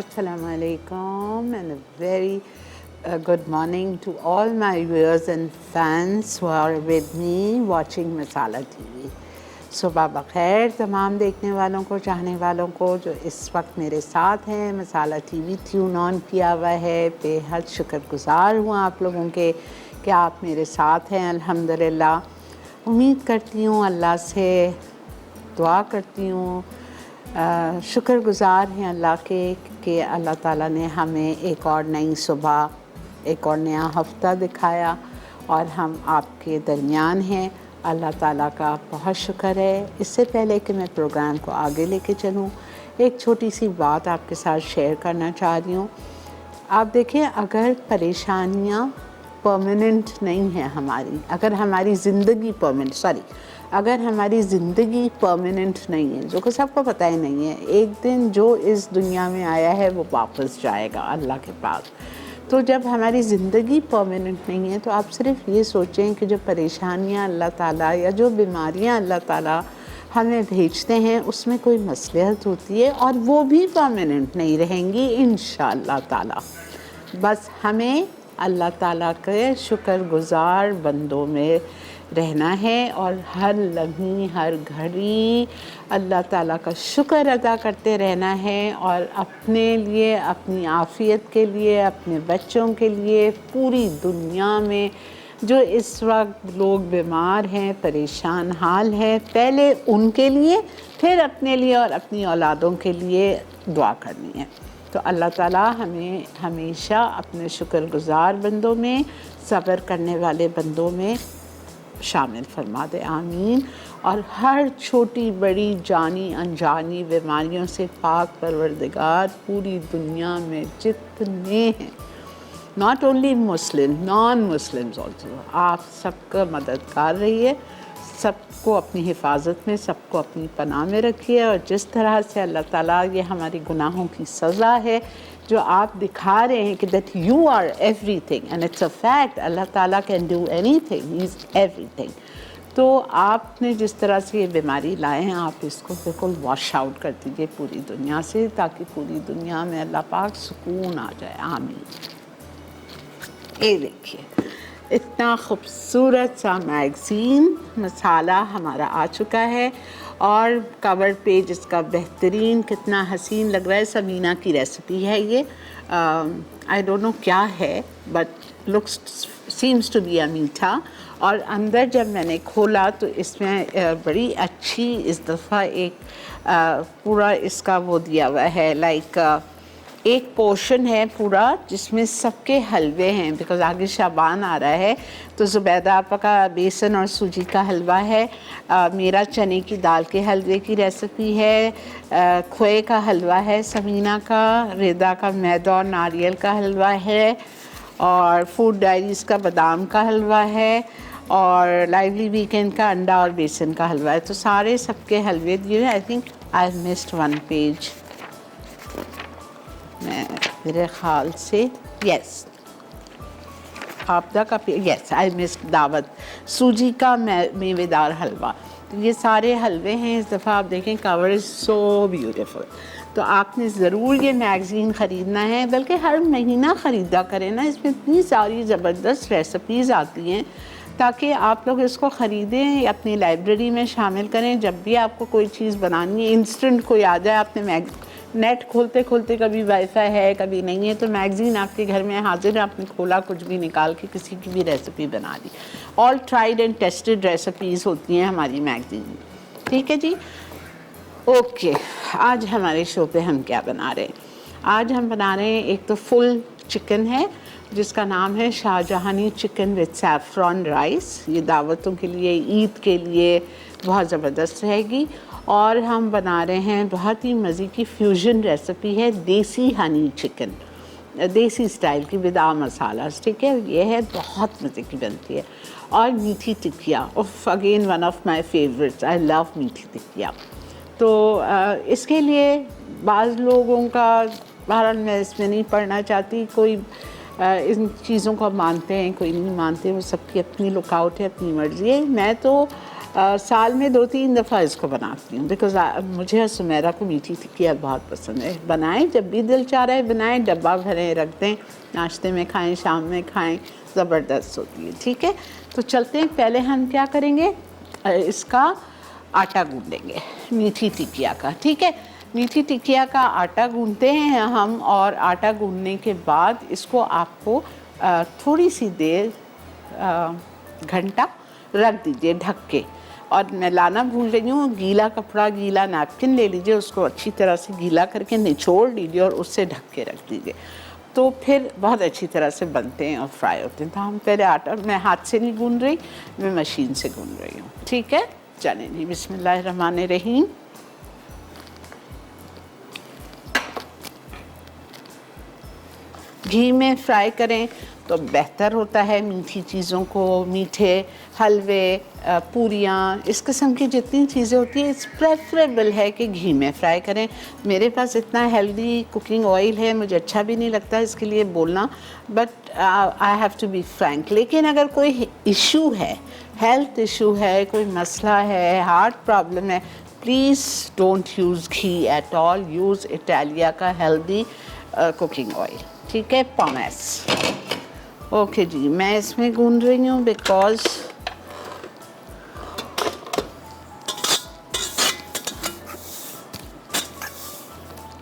Assalamu alaikum and a very good morning to all my viewers and fans who are with me watching Masala TV. सुबह बखैर तमाम देखने वालों को, चाहने वालों को जो इस वक्त मेरे साथ हैं। मसाला टीवी ट्यून ऑन किया हुआ है। बेहद शुक्रगुज़ार हूँ आप लोगों के कि आप मेरे साथ हैं। अल्हम्दुलिल्लाह उम्मीद करती हूँ, अल्लाह से दुआ करती हूँ, शुक्रगुज़ार हैं अल्लाह के कि अल्लाह ताला ने हमें एक और नई सुबह, एक और नया हफ्ता दिखाया और हम आपके दरमियान हैं। अल्लाह ताला का बहुत शुक्र है। इससे पहले कि मैं प्रोग्राम को आगे लेके चलूँ, एक छोटी सी बात आपके साथ शेयर करना चाह रही हूँ। आप देखिए, अगर परेशानियाँ परमानेंट नहीं है हमारी, अगर हमारी ज़िंदगी अगर हमारी ज़िंदगी परमानेंट नहीं है, जो कि सबको पता ही नहीं है, एक दिन जो इस दुनिया में आया है वो वापस जाएगा अल्लाह के पास। तो जब हमारी ज़िंदगी परमानेंट नहीं है तो आप सिर्फ ये सोचें कि जो परेशानियाँ अल्लाह ताला या जो बीमारियाँ अल्लाह ताला हमें भेजते हैं उसमें कोई मसलहत होती है और वो भी परमानेंट नहीं रहेंगी इंशाअल्लाह ताला। बस हमें अल्लाह ताला के शुक्रगुज़ार बंदों में रहना है और हर लम्हे हर घड़ी अल्लाह ताला का शुक्र अदा करते रहना है और अपने लिए, अपनी आफ़ियत के लिए, अपने बच्चों के लिए, पूरी दुनिया में जो इस वक्त लोग बीमार हैं, परेशान हाल हैं, पहले उनके लिए, फिर अपने लिए और अपनी औलादों के लिए दुआ करनी है। तो अल्लाह ताला हमें हमेशा अपने शुक्रगुज़ार बंदों में, सब्र करने वाले बंदों में शामिल फरमा दे, आमीन। और हर छोटी बड़ी जानी अनजानी बीमारियों से पाक परवरदिगार पूरी दुनिया में जितने हैं, not only Muslim, non Muslims also, आप सबका मददगार रहिए, सबको अपनी हिफाजत में, सबको अपनी पनाह में रखिए। और जिस तरह से अल्लाह ताला ये हमारी गुनाहों की सज़ा है जो आप दिखा रहे हैं कि that you are everything and it's a fact, Allah Taala can do anything, he is everything. तो आपने जिस तरह से ये बीमारी लाए हैं, आप इसको बिल्कुल वॉश आउट कर दीजिए पूरी दुनिया से, ताकि पूरी दुनिया में अल्लाह पाक सुकून आ जाए, आमीन। ये देखिए, इतना खूबसूरत सा मैगज़ीन मसाला हमारा आ चुका है और कवर पेज इसका बेहतरीन, कितना हसीन लग रहा है। समीना की रेसिपी है ये, आई डोंट नो क्या है but looks seems to be a मीठा। और अंदर जब मैंने खोला तो इसमें बड़ी अच्छी इस दफ़ा एक पूरा इसका वो दिया हुआ है, लाइक एक पोर्शन है पूरा जिसमें सबके हलवे हैं, बिकॉज़ आगे शाबान आ रहा है। तो ज़ुबैदा आपा का बेसन और सूजी का हलवा है, मेरा चने की दाल के हलवे की रेसिपी है, खोए का हलवा है समीना का, रेदा का मैदा और नारियल का हलवा है, और फूड डायरीज़ का बादाम का हलवा है, और लाइवली वीकेंड का अंडा और बेसन का हलवा है। तो सारे सबके हलवे दिए हैं। I think I missed one page, मेरे ख़्याल से, यस आपदा का यस आई मिस्ड दावत सूजी का मेवेदार हलवा। तो ये सारे हलवे हैं इस दफ़ा। आप देखें कवर इज़ सो ब्यूटीफुल। तो आपने ज़रूर ये मैगज़ीन ख़रीदना है, बल्कि हर महीना ख़रीदा करें ना, इसमें इतनी सारी ज़बरदस्त रेसिपीज़ आती हैं ताकि आप लोग इसको ख़रीदें, अपनी लाइब्रेरी में शामिल करें। जब भी आपको कोई चीज़ बनानी है, इंस्टेंट कोई आ जाए, आपने नेट खोलते खोलते कभी वाईफाई है कभी नहीं है, तो मैगज़ीन आपके घर में हाजिर है, आपने खोला, कुछ भी निकाल के किसी की भी रेसिपी बना दी। All tried and tested recipes होती हैं हमारी मैगज़ीन में, ठीक है जी। ओके, आज हमारे शो पे हम क्या बना रहे हैं? आज हम बना रहे हैं, एक तो फुल चिकन है जिसका नाम है Shahjahani chicken with saffron rice. ये दावतों के लिए, ईद के लिए बहुत ज़बरदस्त रहेगी। और हम बना रहे हैं बहुत ही मज़े की फ्यूजन रेसिपी है, देसी हनी चिकन, देसी स्टाइल की विदा मसाला, ठीक है। ये है बहुत मज़े की बनती है। और मीठी टिक्किया, उफ, again one of my favourites, I love मीठी टिक्किया। तो इसके लिए बाज़ लोगों का, बहरहाल मैं इसमें नहीं पढ़ना चाहती, कोई इन चीज़ों को मानते हैं, कोई नहीं मानते, वो सबकी अपनी लुकआउट है, अपनी मर्ज़ी है। मैं तो साल में 2-3 दफ़ा इसको बनाती हूँ, बिकॉज मुझे और सुमेरा को मीठी टिक्कियाँ बहुत पसंद है। बनाएं जब भी दिल चाह रहा है बनाएं, डब्बा भरें रख दें, नाश्ते में खाएं, शाम में खाएं, ज़बरदस्त होती है। ठीक है, तो चलते हैं। पहले हम क्या करेंगे, इसका आटा गूँधेंगे मीठी टिक्किया का। ठीक है, मीठी टिक्किया का आटा गूँधते हैं हम, और आटा गूँधने के बाद इसको आपको थोड़ी सी देर घंटा रख दीजिए ढक के। और मैं लाना भूल रही हूँ, गीला कपड़ा, गीला नैपकिन ले लीजिए, उसको अच्छी तरह से गीला करके निचोड़ लीजिए और उससे ढक के रख दीजिए, तो फिर बहुत अच्छी तरह से बनते हैं और फ्राई होते हैं। तो हम पहले आटा, मैं हाथ से नहीं गूँध रही, मैं मशीन से गूँध रही हूँ। ठीक है, चलें जी, बिस्मिल्लाहिर्रहमानिर्रहीम। घी में फ्राई करें तो बेहतर होता है। मीठी चीज़ों को, मीठे हलवे, पूरियाँ, इस किस्म की जितनी चीज़ें होती हैं, इट्स प्रेफरेबल है कि घी में फ्राई करें। मेरे पास इतना हेल्दी कुकिंग ऑयल है, मुझे अच्छा भी नहीं लगता इसके लिए बोलना, but I have to be frank. लेकिन अगर कोई इशू है, हेल्थ इशू है, कोई मसला है, हार्ट प्रॉब्लम है, please don't use ghee at all, use Italia का हेल्दी कुकिंग ऑयल। ठीक है, पोमेस। ओके जी, मैं इसमें गूंद रही हूँ बिकॉज़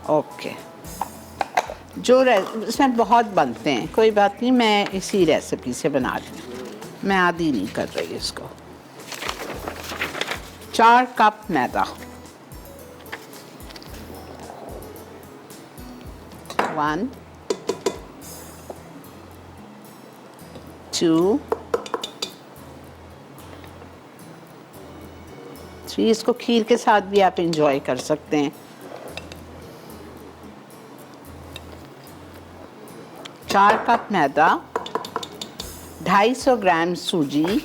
ओके, जो इसमें बहुत बनते हैं, कोई बात नहीं, मैं इसी रेसिपी से बना रही हूँ, मैं आधी नहीं कर रही इसको। 4 कप मैदा, 1 2 3, इसको खीर के साथ भी आप इंजॉय कर सकते हैं। 4 कप मैदा, 250 ग्राम सूजी,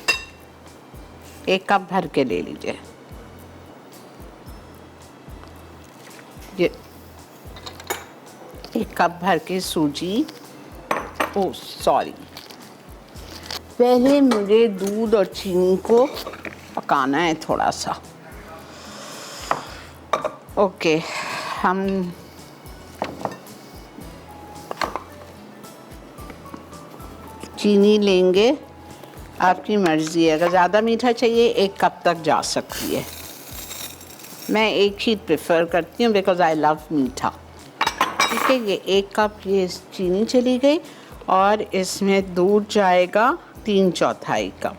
1 कप भर के ले लीजिए। ये 1 कप भर के सूजी, ओ सॉरी, पहले मुझे दूध और चीनी को पकाना है थोड़ा सा। ओके, हम चीनी लेंगे, आपकी मर्ज़ी है, अगर ज़्यादा मीठा चाहिए 1 कप तक जा सकती है। मैं 1 ही प्रेफर करती हूँ बिकॉज़ आई लव मीठा। ठीक है, ये 1 कप ये चीनी चली गई, और इसमें दूध जाएगा 3/4 कप।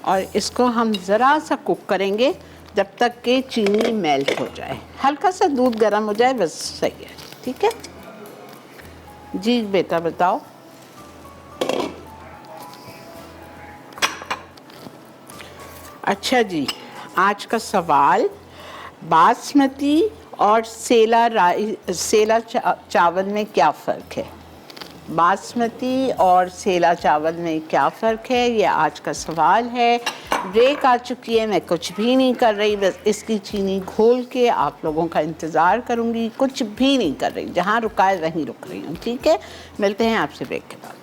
और इसको हम ज़रा सा कुक करेंगे जब तक कि चीनी मेल्ट हो जाए, हल्का सा दूध गर्म हो जाए, बस सही है। ठीक है जी, बेटा बताओ। अच्छा जी, आज का सवाल, बासमती और सेला चावल में क्या फ़र्क है? बासमती और सेला चावल में क्या फ़र्क है, ये आज का सवाल है। ब्रेक आ चुकी है, मैं कुछ भी नहीं कर रही, बस इसकी चीनी घोल के आप लोगों का इंतज़ार करूँगी, कुछ भी नहीं कर रही, जहाँ रुका है वहीं रुक रही हूँ। ठीक है, मिलते हैं आपसे ब्रेक के बाद।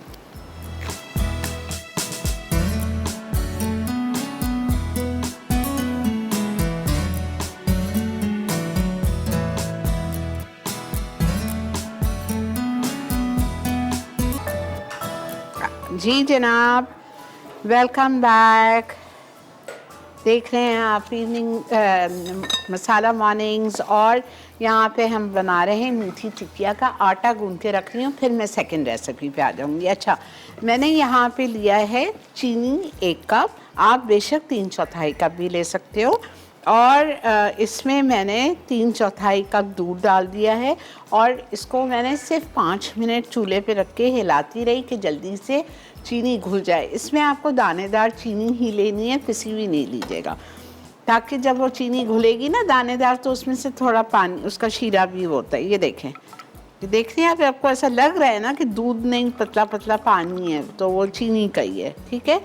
जी जनाब, वेलकम बैक। देख रहे हैं आप इवनिंग मसाला मॉर्निंग्स, और यहाँ पे हम बना रहे हैं मीठी टिक्किया का आटा गूंद के रख रही हूँ, फिर मैं सेकंड रेसिपी पे आ जाऊँगी। अच्छा, मैंने यहाँ पे लिया है चीनी 1 कप, आप बेशक 3/4 कप भी ले सकते हो, और इसमें मैंने 3/4 कप दूध डाल दिया है, और इसको मैंने सिर्फ 5 मिनट चूल्हे पे रख के हिलाती रही कि जल्दी से चीनी घुल जाए। इसमें आपको दानेदार चीनी ही लेनी है, पिसी हुई नहीं लीजिएगा, ताकि जब वो चीनी घुलेगी ना दानेदार, तो उसमें से थोड़ा पानी, उसका शीरा भी होता है। ये देखें, ये देख रहे हैं आप, आपको ऐसा लग रहा है ना कि दूध नहीं, पतला पतला पानी है, तो वो चीनी का ही है। ठीक है,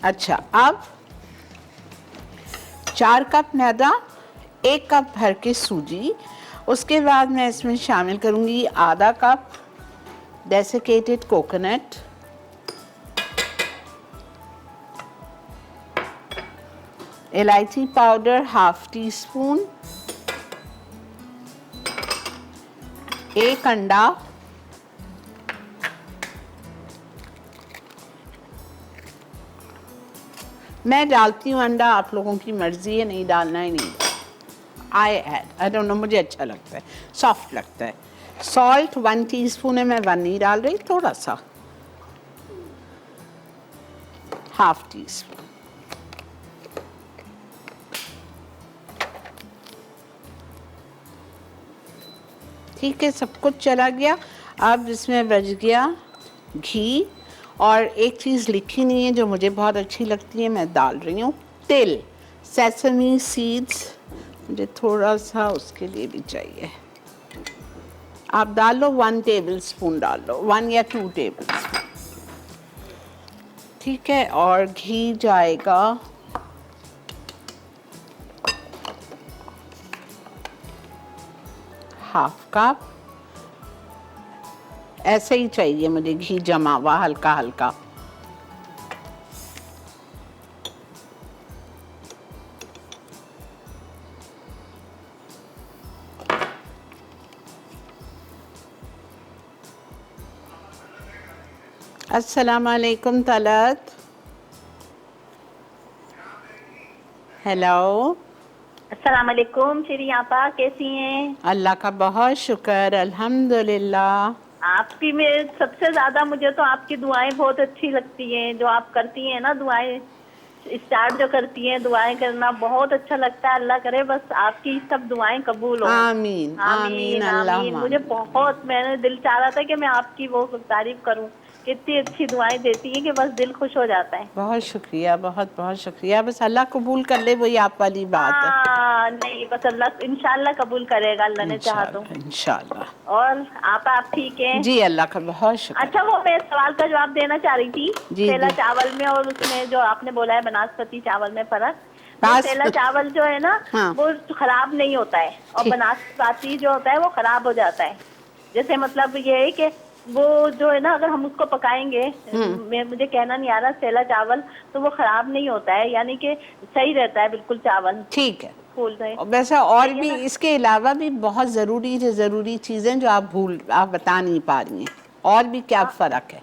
अच्छा, अब 4 कप मैदा, 1 कप भर के सूजी, उसके बाद मैं इसमें शामिल करूँगी आधा कप डेसिकेटेड कोकोनट, इलायची पाउडर हाफ टी स्पून, 1 अंडा, मैं डालती हूँ अंडा, आप लोगों की मर्जी है, नहीं डालना ही नहीं। आई डोंट नो, मुझे अच्छा लगता है, सॉफ्ट लगता है। सॉल्ट 1 टीस्पून है, मैं 1 नहीं डाल रही, थोड़ा सा, हाफ टी स्पून। ठीक है, सब कुछ चला गया। अब इसमें बच गया घी, और एक चीज़ लिखी नहीं है जो मुझे बहुत अच्छी लगती है, मैं डाल रही हूँ तिल, सेसमी सीड्स, मुझे थोड़ा सा उसके लिए भी चाहिए। आप डाल लो 1 टेबल स्पून डाल लो, 1 या 2 टेबल स्पून। ठीक है, और घी जाएगा हाफ कप, ऐसे ही चाहिए मुझे घी जमा हुआ हल्का हल्का। अस्सलाम वालेकुम तलत, हेलो। अस्सलाम वालेकुम श्री आपा, कैसी हैं? अल्लाह का बहुत शुक्र, अल्हम्दुलिल्लाह। आपकी में सबसे ज्यादा मुझे तो आपकी दुआएं बहुत अच्छी लगती हैं, जो आप करती हैं ना दुआएं, स्टार्ट जो करती हैं दुआएं करना बहुत अच्छा लगता है। अल्लाह करे बस आपकी सब दुआएं कबूल हो। आमीन आमीन, आमीन अल्लाह आमीन। मुझे बहुत, मैंने दिल चाह रहा था कि मैं आपकी वो तारीफ करूं, कितनी अच्छी दुआएं देती हैं कि बस दिल खुश हो जाता है। बहुत शुक्रिया, बहुत बहुत शुक्रिया। बस अल्लाह कबूल कर ले, वही आप वाली बात है। हाँ नहीं, बस अल्लाह इंशाल्लाह कबूल करेगा, अल्लाह ने चाहा तो। इंशाल्लाह इंशाल्लाह। और आप ठीक हैं? जी, अल्लाह का बहुत शुक्र। अच्छा, वो मैं सवाल का जवाब देना चाह रही थी। जी सेला जी। चावल में और उसमें जो आपने बोला है बनास्पति चावल में फर्क, वो सेला चावल जो है ना, हाँ। वो खराब नहीं होता है, और ठीक। बनास्पति जो होता है वो खराब हो जाता है। जैसे मतलब ये है कि वो जो है ना, अगर हम उसको पकाएंगे, मुझे कहना नहीं आ रहा, सेला चावल तो वो खराब नहीं होता है, यानी कि सही रहता है बिल्कुल चावल। ठीक है। फूल रहे वैसे और सही है भी ना? इसके अलावा भी बहुत ज़रूरी चीज़ें जो आप बता नहीं पा रही हैं, और भी क्या फ़र्क है?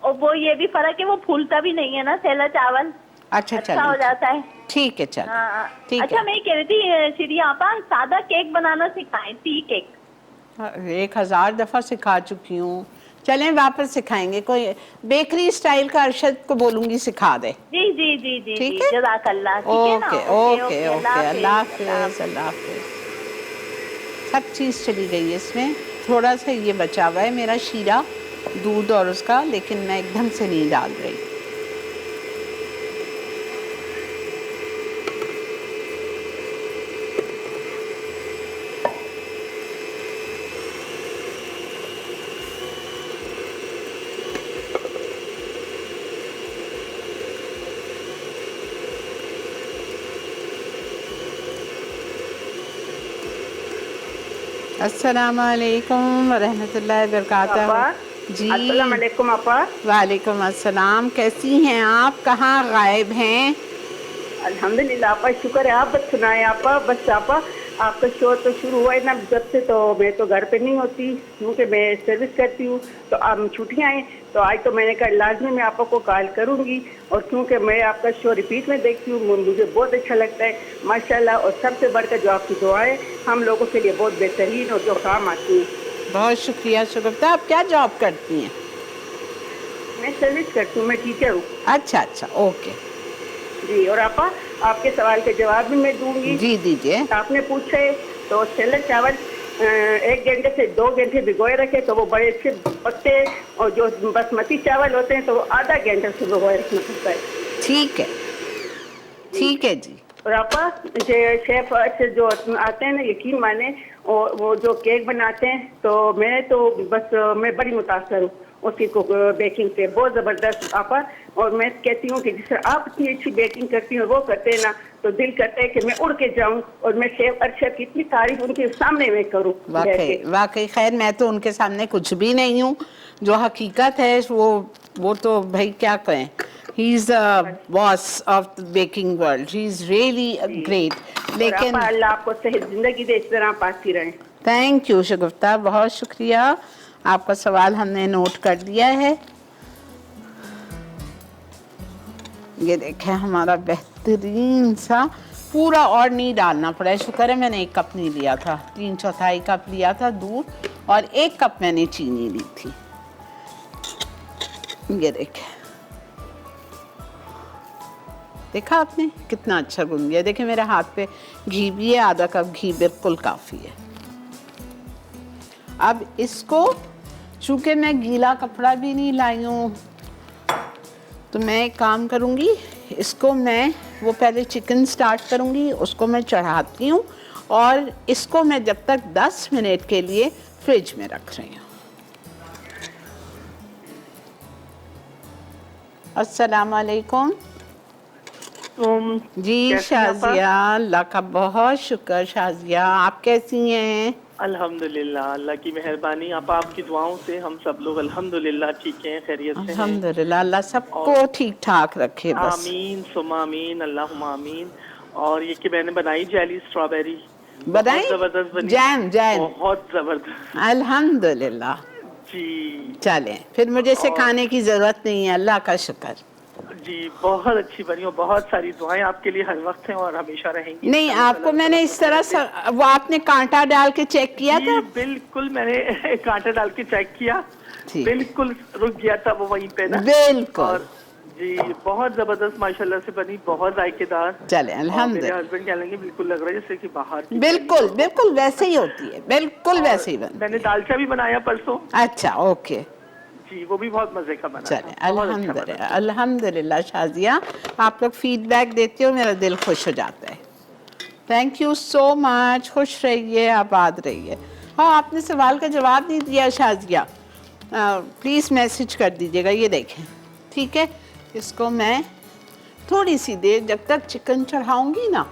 और वो ये भी फर्क है, वो फूलता भी नहीं है ना सेला चावल, अच्छा अच्छा हो चलो, जाता है। ठीक है, चलो हाँ। ठीक अच्छा, है। मैं कह रही थी श्री आपा, सादा केक बनाना सिखाएं, टी केक। 1000 दफ़ा सिखा चुकी हूँ, चलें वापस सिखाएंगे। कोई बेकरी स्टाइल का अरशद को बोलूँगी सिखा दे। जी जी जी जी ठीक जी, है, जज़ाकल्लाह। ठीक है ना? ओके ओके ओके ओके, अल्लाह ओके, अल्लाह हाफिज, अल्लाह हाफिज़ हाफिज। अल्लाह हाफिज़। सब चीज़ चली गई है इसमें, थोड़ा सा ये बचा हुआ है मेरा शीरा दूध और उसका, लेकिन मैं एकदम से नहीं डाल रही। अस्सलाम वालेकुम वरहमतुल्लाहि वबरकातुहू। जी अस्सलाम वालेकुम आपा। वालेकुम अस्सलाम, कैसी हैं आप? कहाँ गायब हैं? अल्हम्दुलिल्लाह आपा, शुक्र है। आप बस सुनाए आपा। बस आपा, आपका शो तो शुरू हुआ है ना जब से, तो मैं तो घर पे नहीं होती क्योंकि मैं सर्विस करती हूँ, तो अब छुट्टियाँ हैं, तो आज तो मैंने कहा लाजमी मैं आपा को कॉल करूँगी। और क्योंकि मैं आपका शो रिपीट में देखती हूँ, मुझे बहुत अच्छा लगता है माशाल्लाह। और सबसे बढ़कर जो आपकी दुआएं हम लोगों के लिए बहुत बेहतरीन और जो काम आती हैं। बहुत शुक्रिया शुक्रिया। आप क्या जॉब करती हैं? मैं सर्विस करती हूँ, मैं टीचर हूँ। अच्छा अच्छा, ओके जी। और आपा, आपके सवाल के जवाब भी मैं दूंगी। जी, दीजिए। आपने पूछे तो सेला चावल 1 घंटे से 2 घंटे भिगोए रखे तो वो बड़े अच्छे पकते हैं, और जो बासमती चावल होते हैं तो वो आधा घंटे से भिगोए रखना पड़ता है। ठीक है, ठीक है जी। और आपा, शेफ से जो आते हैं ना, यकीन माने, और वो जो केक बनाते हैं, तो मैं बड़ी मुतासर हूँ उसकी बेकिंग से, बहुत ज़बरदस्त आपा। और मैं कहती हूँ कि जिस तरह आप इतनी अच्छी बेकिंग करती हैं, वो करते हैं ना, तो दिल करता है कि मैं उड़ के जाऊँ और मैं शेफ अरशद की इतनी तारीफ उनके सामने मैं करूँ। वाकई वाकई, खैर मैं तो उनके सामने कुछ भी नहीं हूँ, जो हकीकत है वो तो भाई क्या कहें। He is the boss of the baking world, he is really great. लेकिन आपा अल्लाह आपको सेहत जिंदगी दे, इस तरह आप आती रहें। थैंक यू शगुफ्ता, बहुत शुक्रिया, आपका सवाल हमने नोट कर लिया है। ये देखें हमारा बेहतरीन सा, पूरा और नहीं डालना पड़ा है, शुक्र है मैंने 1 कप नहीं लिया था, 3/4 कप लिया था दूध और 1 कप मैंने चीनी ली थी। ये देखें, देखा आपने कितना अच्छा गुन गया। देखिए मेरे हाथ पे घी भी है, आधा कप घी बिल्कुल काफ़ी है। अब इसको, चूँकि मैं गीला कपड़ा भी नहीं लाई हूँ, तो मैं एक काम करूँगी, इसको मैं वो पहले चिकन स्टार्ट करूँगी, उसको मैं चढ़ाती हूँ और इसको मैं जब तक 10 मिनट के लिए फ्रिज में रख रही हूँ। अस्सलाम वालेकुम। जी शाजिया, अल्लाह का बहुत शुक्र। शाजिया आप कैसी हैं? अल्हम्दुलिल्लाह, अल्लाह की मेहरबानी, आपकी दुआओं से हम सब लोग अल्हम्दुलिल्लाह ठीक हैं, खैरियत से हैं। अल्हम्दुलिल्लाह, अल्लाह सबको ठीक ठाक रखे बस। आमीन सुम्मा आमीन, अल्लाहुम्मा आमीन। और ये कि मैंने बनाई जेली स्ट्रॉबेरी, बनाई जबरदस्त बनी, जैम बहुत जबरदस्त। अल्हम्दुलिल्लाह। जी चलें, फिर मुझे सिखाने की जरूरत नहीं है, अल्लाह का शुक्र। जी, बहुत अच्छी बनी और बहुत सारी दुआएं आपके लिए हर वक्त हैं और हमेशा रहेंगी। नहीं, आपको मैंने इस तरह से, वो आपने कांटा डाल के चेक किया था? बिल्कुल, मैंने कांटा डाल के चेक किया, बिल्कुल रुक गया था वो वहीं पे ना। बिल्कुल। और जी, बहुत जबरदस्त माशाल्लाह से बनी, बहुत जायकेदार। चले अल्हम्दुलिल्लाह। मेरे हस्बैंड कह लेंगे बिल्कुल लग रहा है जैसे कि बाहर की। बिल्कुल बिल्कुल वैसे ही होती है, बिल्कुल वैसे ही बनती है। मैंने दालचा भी बनाया परसों। अच्छा, ओके जी, वो भी बहुत मजे का बना। चले अल्हम्दुलिल्लाह, अल्हम्दुलिल्लाह। शाजिया आप लोग फीडबैक देते हो, मेरा दिल खुश हो जाता है। थैंक यू सो मच, खुश रहिए, आबाद रहिए। हाँ, आपने सवाल का जवाब नहीं दिया शाजिया, प्लीज़ मैसेज कर दीजिएगा। ये देखें, ठीक है, इसको मैं थोड़ी सी देर जब तक चिकन चढ़ाऊंगी ना,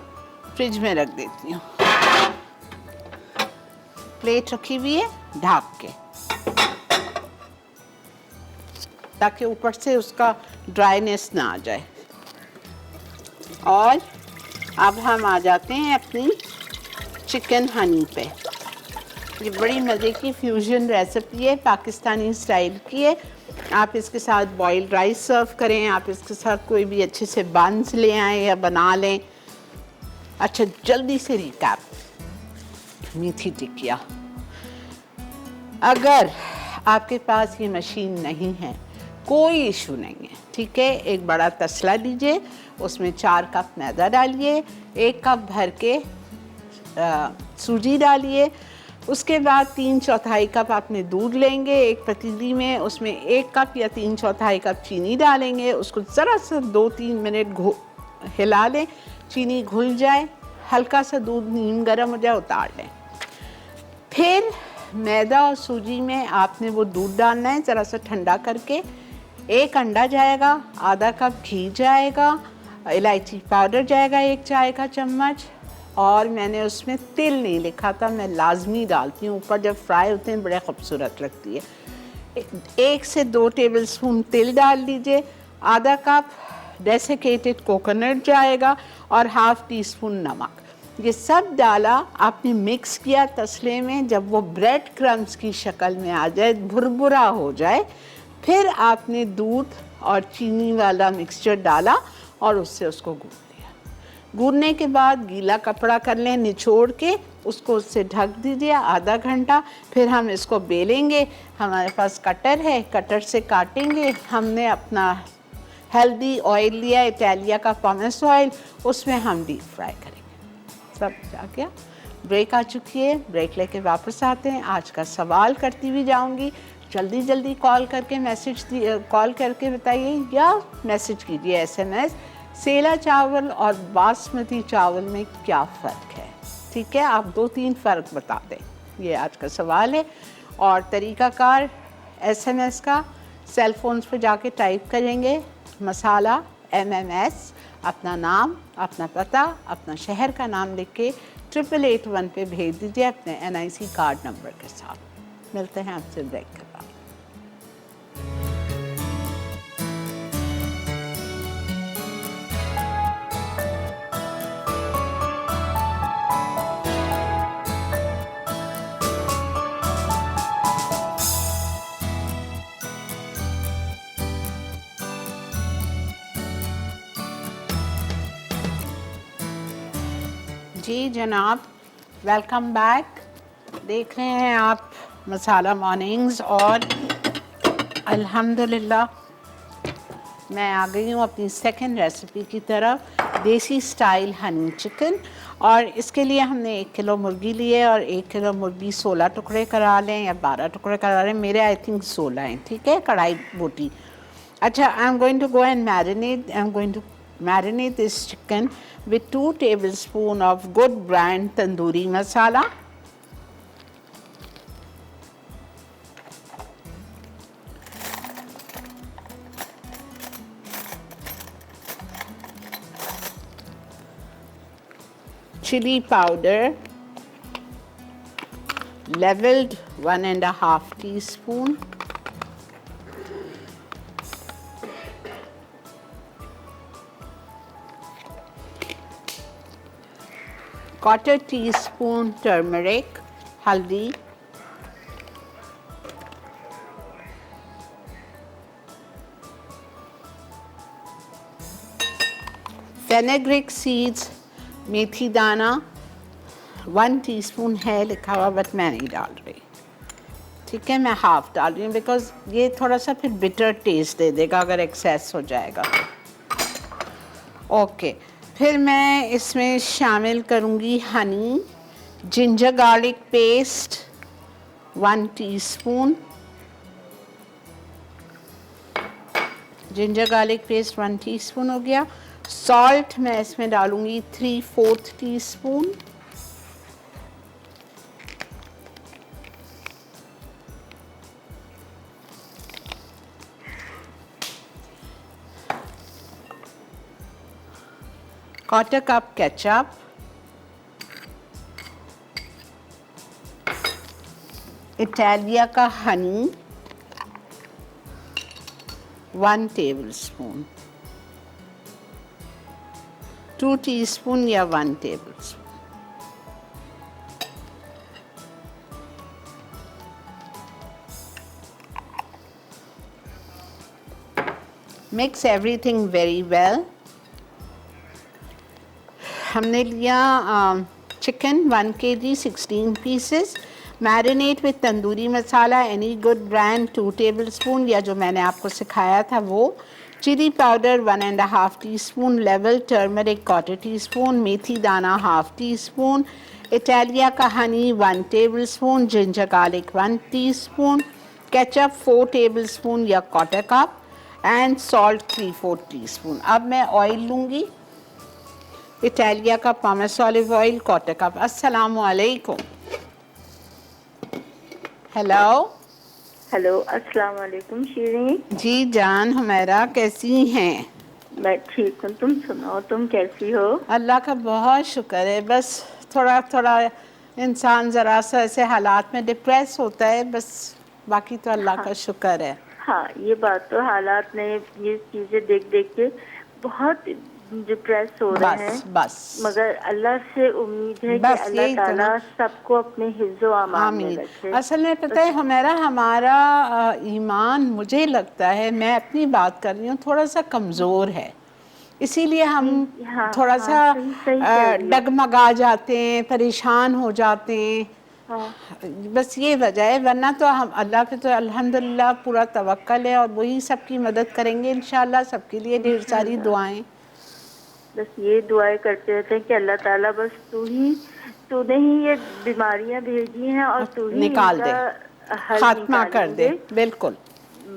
फ्रिज में रख देती हूँ। प्लेट रखी हुई है ढक के, ताकि ऊपर से उसका ड्राइनेस ना आ जाए। और अब हम आ जाते हैं अपनी चिकन हनी पे। ये बड़ी मज़े की फ्यूजन रेसिपी है, पाकिस्तानी स्टाइल की है। आप इसके साथ बॉइल्ड राइस सर्व करें, आप इसके साथ कोई भी अच्छे से बंस ले आएँ या बना लें। अच्छा, जल्दी से रिकैप, मीठी टिकिया। अगर आपके पास ये मशीन नहीं है, कोई इशू नहीं है, ठीक है। एक बड़ा तसला लीजिए, उसमें 4 कप मैदा डालिए, 1 कप भर के सूजी डालिए, उसके बाद 3/4 कप आपने दूध लेंगे एक पतीली में, उसमें 1 कप या 3/4 कप चीनी डालेंगे, उसको ज़रा सा 2-3 मिनट हिला लें, चीनी घुल जाए, हल्का सा दूध नीम गर्म हो जाए, उतार लें। फिर मैदा और सूजी में आपने वो दूध डालना है, ज़रा सा ठंडा करके। 1 अंडा जाएगा, आधा कप घी जाएगा, इलायची पाउडर जाएगा 1 चाय का चम्मच, और मैंने उसमें तिल नहीं लिखा था, मैं लाजमी डालती हूँ ऊपर, जब फ्राई होते हैं बड़े खूबसूरत लगती है। 1 से 2 टेबलस्पून तिल डाल दीजिए, आधा कप डेसिकेटेड कोकोनट जाएगा और ½ टीस्पून नमक। ये सब डाला, आपने मिक्स किया तसले में। जब वो ब्रेड क्रम्स की शक्ल में आ जाए, भुरभुरा हो जाए, फिर आपने दूध और चीनी वाला मिक्सचर डाला और उससे उसको गूंद लिया। गूंदने के बाद गीला कपड़ा कर लें, निचोड़ के उसको उससे ढक दीजिए आधा घंटा। फिर हम इसको बेलेंगे, हमारे पास कटर है, कटर से काटेंगे। हमने अपना हेल्दी ऑयल लिया, इटालिया का पॉमेस ऑयल, उसमें हम डीप फ्राई करेंगे। सब आ गया, ब्रेक आ चुकी है, ब्रेक लेके वापस आते हैं। आज का सवाल करती हुई जाऊंगी, जल्दी जल्दी कॉल करके बताइए या मैसेज कीजिए SMS। सेला चावल और बासमती चावल में क्या फ़र्क है, ठीक है? आप 2-3 फ़र्क बता दें, ये आज का सवाल है। और तरीक़ाकार SMS का, सेल फोन्स पर जाके टाइप करेंगे मसाला MMS, अपना नाम, अपना पता, अपना शहर का नाम लिख के 8881 पे भेज दीजिए अपने NIC कार्ड नंबर के साथ। मिलते हैं आपसे ब्रेक के बाद। जी जनाब, वेलकम बैक। देख रहे हैं आप मसाला मॉर्निंग्स और अल्हम्दुलिल्लाह मैं आ गई हूँ अपनी सेकंड रेसिपी की तरफ, देसी स्टाइल हनी चिकन। और इसके लिए हमने 1 किलो मुर्गी ली है और 1 किलो मुर्गी 16 टुकड़े करा लें या 12 टुकड़े करा लें, मेरे आई थिंक 16 हैं, ठीक है, कढ़ाई बोटी। अच्छा, I am going to go and marinate this chicken with 2 tablespoons of good brand tandoori masala, chili powder leveled 1.5 teaspoon, quarter teaspoon turmeric, haldi, fenugreek seeds, मेथी दाना 1 टीस्पून है लिखा हुआ, बट मैं नहीं डाल रही, ठीक है, मैं हाफ डाल रही हूँ बिकॉज ये थोड़ा सा फिर बिटर टेस्ट दे देगा अगर एक्सेस हो जाएगा। ओके, फिर मैं इसमें शामिल करूँगी honey, ginger garlic paste 1 teaspoon, ginger garlic paste 1 teaspoon हो गया। सॉल्ट मैं इसमें डालूँगी 3/4 teaspoon, quarter cup ketchup, Italia का हनी 1 टेबलस्पून, 2 टीस्पून या 1 tablespoon. Mix everything very well. हमने लिया chicken 1 kg 16 pieces, marinate with tandoori masala any good brand 2 tablespoon या जो मैंने आपको सिखाया था वो, chilli powder 1.5 teaspoon, level turmeric 1/4 teaspoon, मेथी दाना 1/2 टीस्पून, इटालिया का honey 1 tablespoon, ginger garlic 1 teaspoon, ketchup 4 tablespoon या quarter cup and salt 3/4 teaspoon. अब मैं ऑयल लूँगी, इटालिया का pomace olive oil quarter cup. अस्सलामु अलैकुम। हेलो हेलो, अस्सलाम वालेकुम शीरीन। जी जान हुमैरा, कैसी हैं? मैं ठीक हूँ, तुम सुनाओ, तुम कैसी हो? अल्लाह का बहुत शुक्र है, बस थोड़ा थोड़ा इंसान ज़रा सा ऐसे हालात में डिप्रेस होता है, बस बाकी तो अल्लाह का शुक्र है। हाँ, ये बात तो हालात ने ये चीज़ें देख देख के बहुत डिप्रेस हो रहे हैं, बस मगर अल्लाह से उम्मीद है कि अल्लाह ताला सबको अपने हिफ्ज़ो अमान में रखे। असल में पता है हमारा ईमान, मुझे लगता है, मैं अपनी बात कर रही हूँ, थोड़ा सा कमज़ोर है, इसीलिए हम थोड़ा सा डगमगा जाते हैं, परेशान हो जाते हैं। बस ये वजह है, वरना तो हम अल्लाह पे तो अल्हम्दुलिल्लाह पूरा तवक्कल है और वही सबकी मदद करेंगे इंशाल्लाह। सबके लिए ढेर सारी दुआएं, बस ये दुआएं करते रहते हैं कि अल्लाह ताला बस तूने ही ये बीमारियां भेजी हैं और तू ही निकाल दे, खात्मा कर दे। बिल्कुल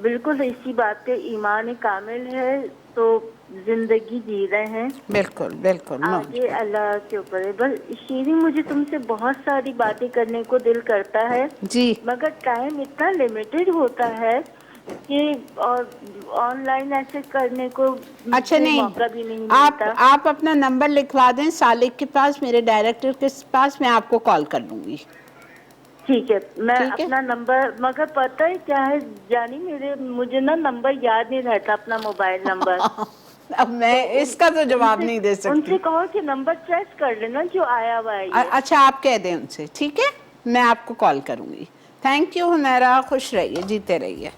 बिल्कुल, इसी बात पे ईमान कामिल है, तो जिंदगी जी रहे हैं। बिल्कुल बिल्कुल, आगे अल्लाह के ऊपर है। बस शीरीन, मुझे तुमसे बहुत सारी बातें करने को दिल करता है जी, मगर टाइम इतना लिमिटेड होता है कि और ऑनलाइन ऐसे करने को अच्छा नहीं, मौका भी नहीं मिलता। आप अपना नंबर लिखवा दें सालिक के पास, मेरे डायरेक्टर के पास, मैं आपको कॉल कर लूँगी। ठीक है, मैं अपना नंबर, मगर पता है क्या है जानी, मुझे ना नंबर याद नहीं रहता, अपना मोबाइल नंबर। अब मैं इसका तो जवाब नहीं दे सकती। उनसे कहो कि नंबर चेक कर लेना जो आया हुआ है। अच्छा, आप कह दें उनसे, ठीक है, मैं आपको कॉल करूँगी। थैंक यू हुमैरा, खुश रहिए, जीते रहिए।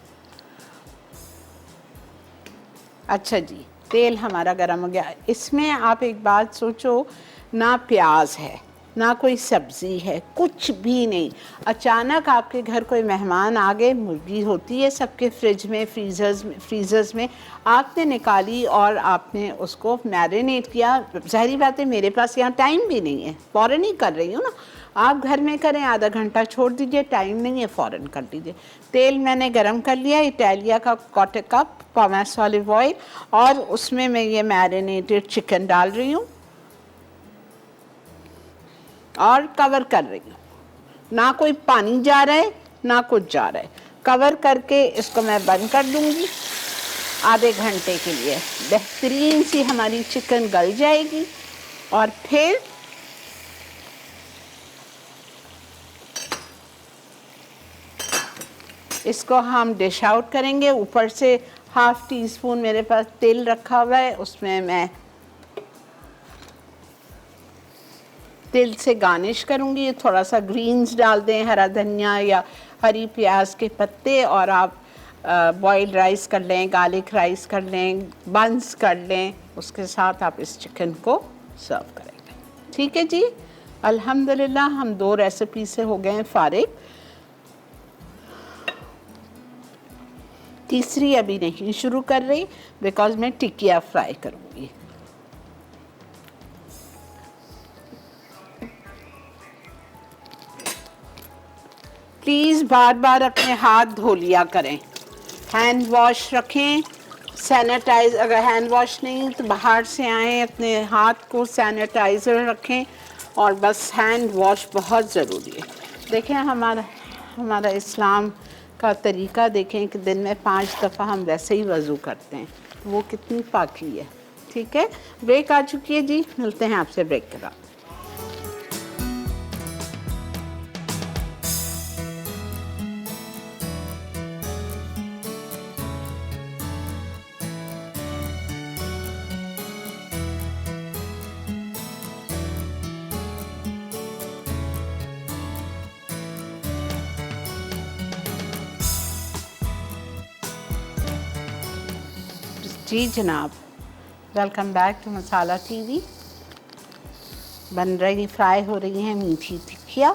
अच्छा जी, तेल हमारा गर्म हो गया। इसमें आप एक बात सोचो, ना प्याज है, ना कोई सब्ज़ी है, कुछ भी नहीं। अचानक आपके घर कोई मेहमान आ गए, मुर्गी होती है सबके फ्रिज में, फ्रीज़र्स में, आपने निकाली और आपने उसको मैरिनेट किया। ज़ाहिर बात है मेरे पास यहाँ टाइम भी नहीं है, फ़ौरन ही कर रही हूँ ना। आप घर में करें, आधा घंटा छोड़ दीजिए, टाइम नहीं है फ़ौरन कर दीजिए। तेल मैंने गरम कर लिया, इटालिया का क्वार्टर कप पॉमेस ऑलिव ऑयल, और उसमें मैं ये मैरिनेटेड चिकन डाल रही हूँ और कवर कर रही हूँ। ना कोई पानी जा रहा है ना कुछ जा रहा है। कवर करके इसको मैं बंद कर दूँगी आधे घंटे के लिए। बेहतरीन सी हमारी चिकन गल जाएगी और फिर इसको हम डिश आउट करेंगे। ऊपर से हाफ़ टी स्पून मेरे पास तेल रखा हुआ है, उसमें मैं तेल से गार्निश करूँगी। थोड़ा सा ग्रीन्स डाल दें, हरा धनिया या हरी प्याज के पत्ते, और आप बॉइल्ड राइस कर लें, गार्लिक राइस कर लें, बंस कर लें, उसके साथ आप इस चिकन को सर्व करेंगे। ठीक है जी, अल्हम्दुलिल्लाह हम 2 रेसिपी से हो गए हैं फारिग। तीसरी अभी नहीं शुरू कर रही बिकॉज मैं टिकिया फ्राई करूँगी। प्लीज़ बार बार अपने हाथ धो लिया करें, हैंड वॉश रखें, सैनिटाइज, अगर हैंड वॉश नहीं तो बाहर से आएँ अपने हाथ को सैनिटाइज़र रखें, और बस हैंड वॉश बहुत ज़रूरी है। देखें हमारा इस्लाम का तरीका देखें कि दिन में 5 दफ़ा हम वैसे ही वज़ू करते हैं, वो कितनी पाकी है। ठीक है, ब्रेक आ चुकी है जी, मिलते हैं आपसे ब्रेक के बाद। जी जनाब, welcome back to Masala TV. बन रही, फ्राई हो रही हैं मीठी टिक्कियाँ।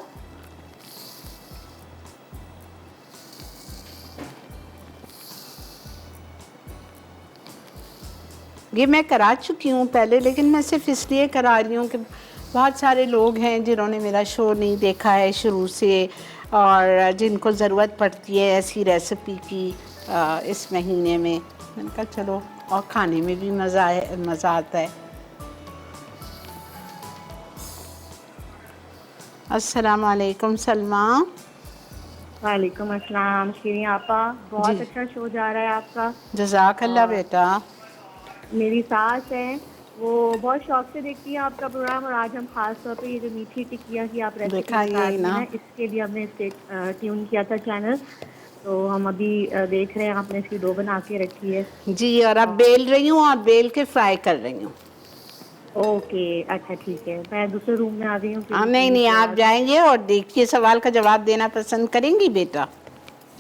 ये मैं करा चुकी हूँ पहले, लेकिन मैं सिर्फ इसलिए करा रही हूँ कि बहुत सारे लोग हैं जिन्होंने मेरा शो नहीं देखा है शुरू से, और जिनको ज़रूरत पड़ती है ऐसी रेसिपी की इस महीने में। मैंने कहा चलो, और खाने में भी मज़ा आता है। अस्सलाम वालेकुम सलमा। वालेकुम अस्सलाम शिरीन आपा, बहुत अच्छा शो जा रहा है आपका। जज़ाकल्लाह बेटा। मेरी सास है, वो बहुत शौक से देखती है आपका प्रोग्राम, और आज हम खास तौर पे ये जो मीठी टिक्कियाँ की आप रेसिपी बता रही हैं, इसके लिए हमने इसे ट्यून किया था चैनल, तो हम अभी देख रहे हैं। आपने इसकी डो बना के रखी है जी, और अब बेल रही हूँ और बेल के फ्राई कर रही हूँ। ओके, अच्छा ठीक है, मैं दूसरे रूम में आ गई हूँ। नहीं, आप जाएंगे और देखिए, सवाल का जवाब देना पसंद करेंगी बेटा?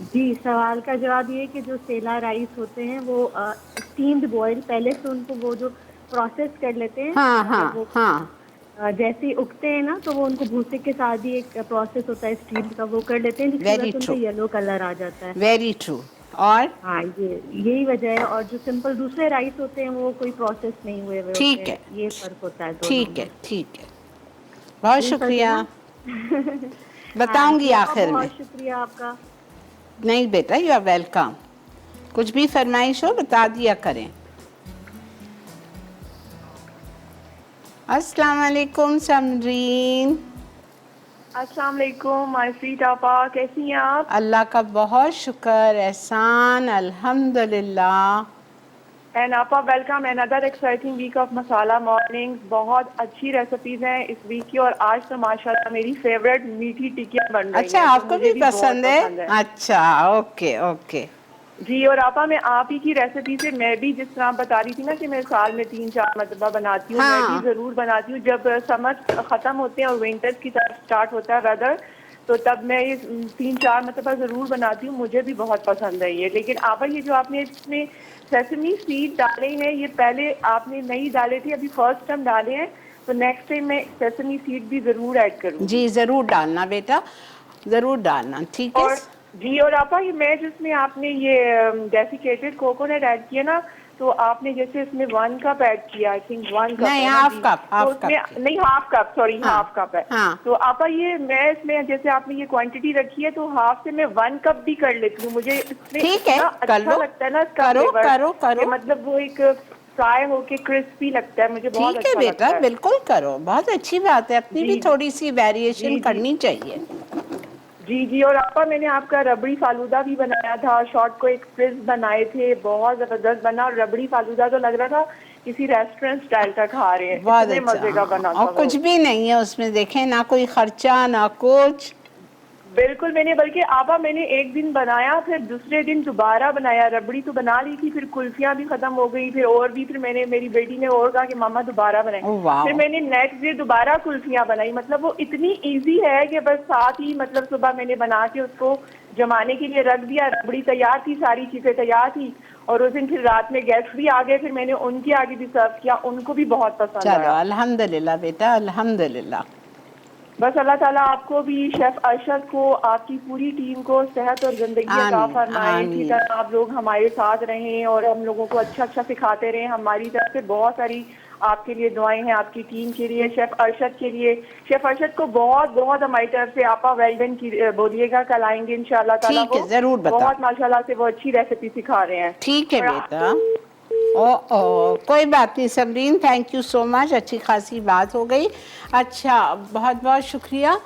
जी, सवाल का जवाब ये कि जो सेला राइस होते हैं वो स्टीम्ड बॉयल, पहले से उनको वो जो प्रोसेस कर लेते हैं। हाँ। जैसे ही उगते हैं ना, तो वो उनको भूसे के साथ ही एक प्रोसेस होता है स्टीम का, वो कर लेते हैं, जिससे उनको येलो कलर आ जाता है। Very true. और हाँ, यही वजह है। और जो सिंपल दूसरे राइस होते हैं वो कोई प्रोसेस नहीं हुए हुए। ठीक है, ये फर्क होता है। ठीक है। बहुत शुक्रिया। बताऊंगी आखिर में। बहुत शुक्रिया आपका। नहीं बेटा, यू आर वेलकम। कुछ भी फरमाइश हो बता दिया करें। अस्सलाम वालेकुम समरीन। अस्सलाम वालेकुम माय स्वीट आपा, कैसी हैं आप? अल्लाह का बहुत शुक्र, एहसान, अल्हम्दुलिल्लाह। एंड आपा, welcome another exciting week of Masala mornings. बहुत अच्छी रेसिपीज हैं इस वीक की, और आज तो माशाल्लाह मेरी फेवरेट मीठी टिक्कियाँ बन रही हैं। अच्छा, आपको भी पसंद है? अच्छा, ओके। जी, और आपा मैं आप ही की रेसिपी से, मैं भी जिस तरह बता रही थी ना कि मैं साल में 3-4 मरतबा बनाती हूँ। मैं भी ज़रूर बनाती हूँ जब समर ख़त्म होते हैं और विंटर्स की तरफ स्टार्ट होता है वेदर, तो तब मैं ये 3-4 मरतबा ज़रूर बनाती हूँ, मुझे भी बहुत पसंद है ये। लेकिन आपा ये जो आपने इसमें सेसमी सीड डाले हैं, ये पहले आपने नहीं डाले थे, अभी फर्स्ट टाइम डाले हैं, तो नेक्स्ट टाइम मैं सेसमी सीड भी ज़रूर ऐड करूँगी। जी ज़रूर डालना बेटा, ज़रूर डालना, ठीक है। और जी, और आपा ये मैं जिसमें आपने ये डेसिकेटेड कोकोनट ऐड किया ना, तो आपने जैसे इसमें 1 कप ऐड किया, आई थिंक 1 कप नहीं, हाफ कप, तो उसमें नहीं half cup, sorry half cup है। हाँ। तो आपा ये मैं इसमें जैसे आपने ये क्वांटिटी रखी है, तो हाफ से मैं 1 कप भी कर लेती हूँ। मुझे इसमें ठीक है, अच्छा लगता है ना इसका फ्लेवर, करो, मतलब वो एक फ्राई होके क्रिस्पी लगता है, मुझे बहुत अच्छा लगता है। ठीक है बेटा, बिल्कुल करो, बहुत अच्छी बात है, अपनी भी थोड़ी सी वेरिएशन करनी चाहिए। जी जी। और आपा मैंने आपका रबड़ी फालूदा भी बनाया था, शॉर्ट को एक फ्रिज बनाए थे, बहुत जबरदस्त बना, और रबड़ी फालूदा तो लग रहा था किसी रेस्टोरेंट स्टाइल का खा रहे हैं, बहुत इतने मजे का बना था। और कुछ भी नहीं है उसमें, देखें ना कोई खर्चा ना कुछ। बिल्कुल, मैंने बल्कि आपा मैंने एक दिन बनाया, फिर दूसरे दिन दोबारा बनाया, रबड़ी तो बना ली थी, फिर कुल्फियां भी खत्म हो गई, फिर और भी, फिर मैंने मेरी बेटी ने और कहा कि मामा दोबारा बनाए, फिर मैंने नेक्स्ट डे दोबारा कुल्फियां बनाई। मतलब वो इतनी इजी है कि बस साथ ही मतलब सुबह मैंने बना के उसको जमाने के लिए रख दिया, रबड़ी तैयार थी, सारी चीजें तैयार थी, और उस दिन फिर रात में गेस्ट भी आ गए, फिर मैंने उनके आगे भी सर्व किया, उनको भी बहुत पसंद आया। चलो अल्हम्दुलिल्लाह बेटा, अल्हम्दुलिल्लाह। बस अल्लाह ताला आपको भी, शेफ अरशद को, आपकी पूरी टीम को सेहत और जिंदगी अता फरमाए, इसी तरह आप लोग हमारे साथ रहें और हम लोगों को अच्छा अच्छा सिखाते रहें। हमारी तरफ से बहुत सारी आपके लिए दुआएं हैं, आपकी टीम के लिए, शेफ अरशद के लिए। शेफ अरशद को बहुत बहुत हमारी तरफ से आपा वेलडन की बोलिएगा, कल आएंगे इंशाल्लाह ताला। ठीक है, जरूर बताओ। बहुत माशाल्लाह से वो अच्छी रेसिपी सिखा रहे हैं। ठीक है बेटा, कोई बात नहीं Samreen, thank you so much, अच्छी खासी बात हो गई। अच्छा, बहुत बहुत शुक्रिया।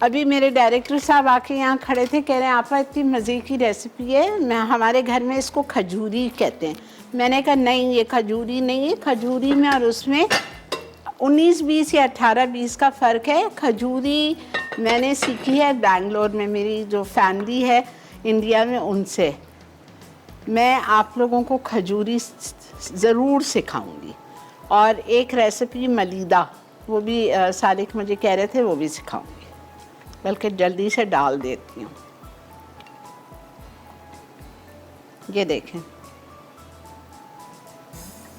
अभी मेरे डायरेक्टर साहब आके यहाँ खड़े थे, कह रहे हैं आपा इतनी मज़े की रेसिपी है, मैं हमारे घर में इसको खजूरी कहते हैं। मैंने कहा नहीं, ये खजूरी नहीं है, खजूरी में और उसमें 19-20 या 18-20 का फ़र्क है। खजूरी मैंने सीखी है बेंगलोर में, मेरी जो फैमिली है इंडिया में, उनसे। मैं आप लोगों को खजूरी ज़रूर सिखाऊंगी, और एक रेसिपी मलीदा, वो भी सालिक मुझे कह रहे थे, वो भी सिखाऊंगी, बल्कि जल्दी से डाल देती हूँ। ये देखें,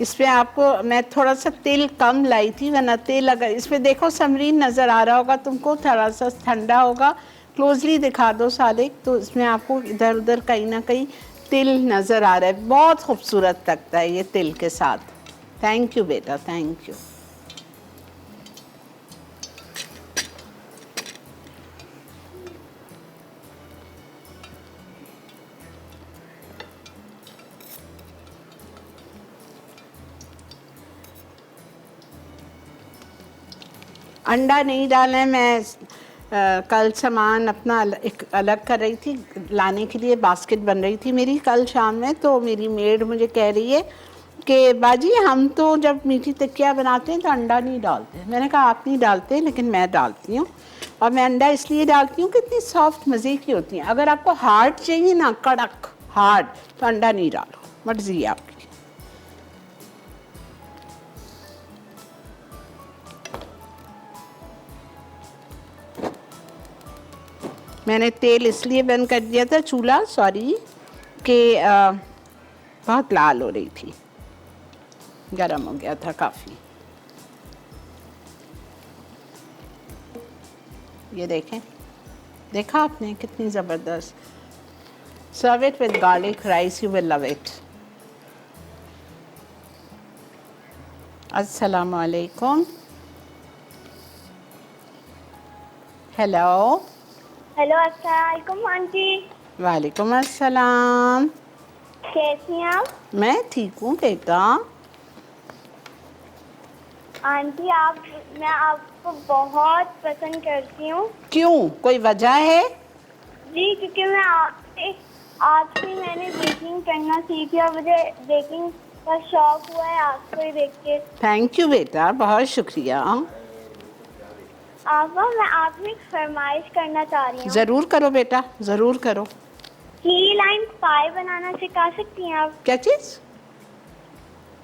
इसमें आपको मैं थोड़ा सा तेल कम लाई थी, वरना तेल अगर इसमें देखो समरीन नज़र आ रहा होगा तुमको, थोड़ा सा ठंडा होगा, क्लोजली दिखा दो सालिक, तो इसमें आपको इधर उधर कहीं ना कहीं तिल नज़र आ रहा है, बहुत खूबसूरत लगता है ये तिल के साथ। थैंक यू बेटा, थैंक यू। अंडा नहीं डालें, मैं कल सामान अपना एक अलग कर रही थी, लाने के लिए बास्केट बन रही थी मेरी कल शाम में, तो मेरी मेड मुझे कह रही है कि बाजी हम तो जब मीठी टिक्कियाँ बनाते हैं तो अंडा नहीं डालते। मैंने कहा आप नहीं डालते, लेकिन मैं डालती हूँ, और मैं अंडा इसलिए डालती हूँ कि इतनी सॉफ्ट मज़े की होती हैं। अगर आपको हार्ड चाहिए ना, कड़क हार्ड, तो अंडा नहीं डालो, मर्जी है आपकी। मैंने तेल इसलिए बंद कर दिया था, चूल्हा, सॉरी, कि बहुत लाल हो रही थी, गरम हो गया था काफ़ी। ये देखें, देखा आपने कितनी ज़बरदस्त। Serve it with garlic rice, you will love it. अस्सलामु अलैकुम। हेलो। हेलो, अस्सलाम वालेकुम आंटी। वालेकुम अस्सलाम। कैसी हैं आप? मैं ठीक हूँ बेटा। आंटी मैं आपको बहुत पसंद करती हूँ। क्यों, कोई वजह है? जी, क्योंकि मैं आपसे मैंने बेकिंग करना सीखी और मुझे बेकिंग का शौक हुआ है आपको ही देख के। थैंक यू बेटा, बहुत शुक्रिया। आपा, मैं आपसे एक फरमाइश करना चाह रही हूँ। ज़रूर करो बेटा, ज़रूर करो। की लाइन पाई बनाना सिखा सकती हैं आप? क्या चीज़?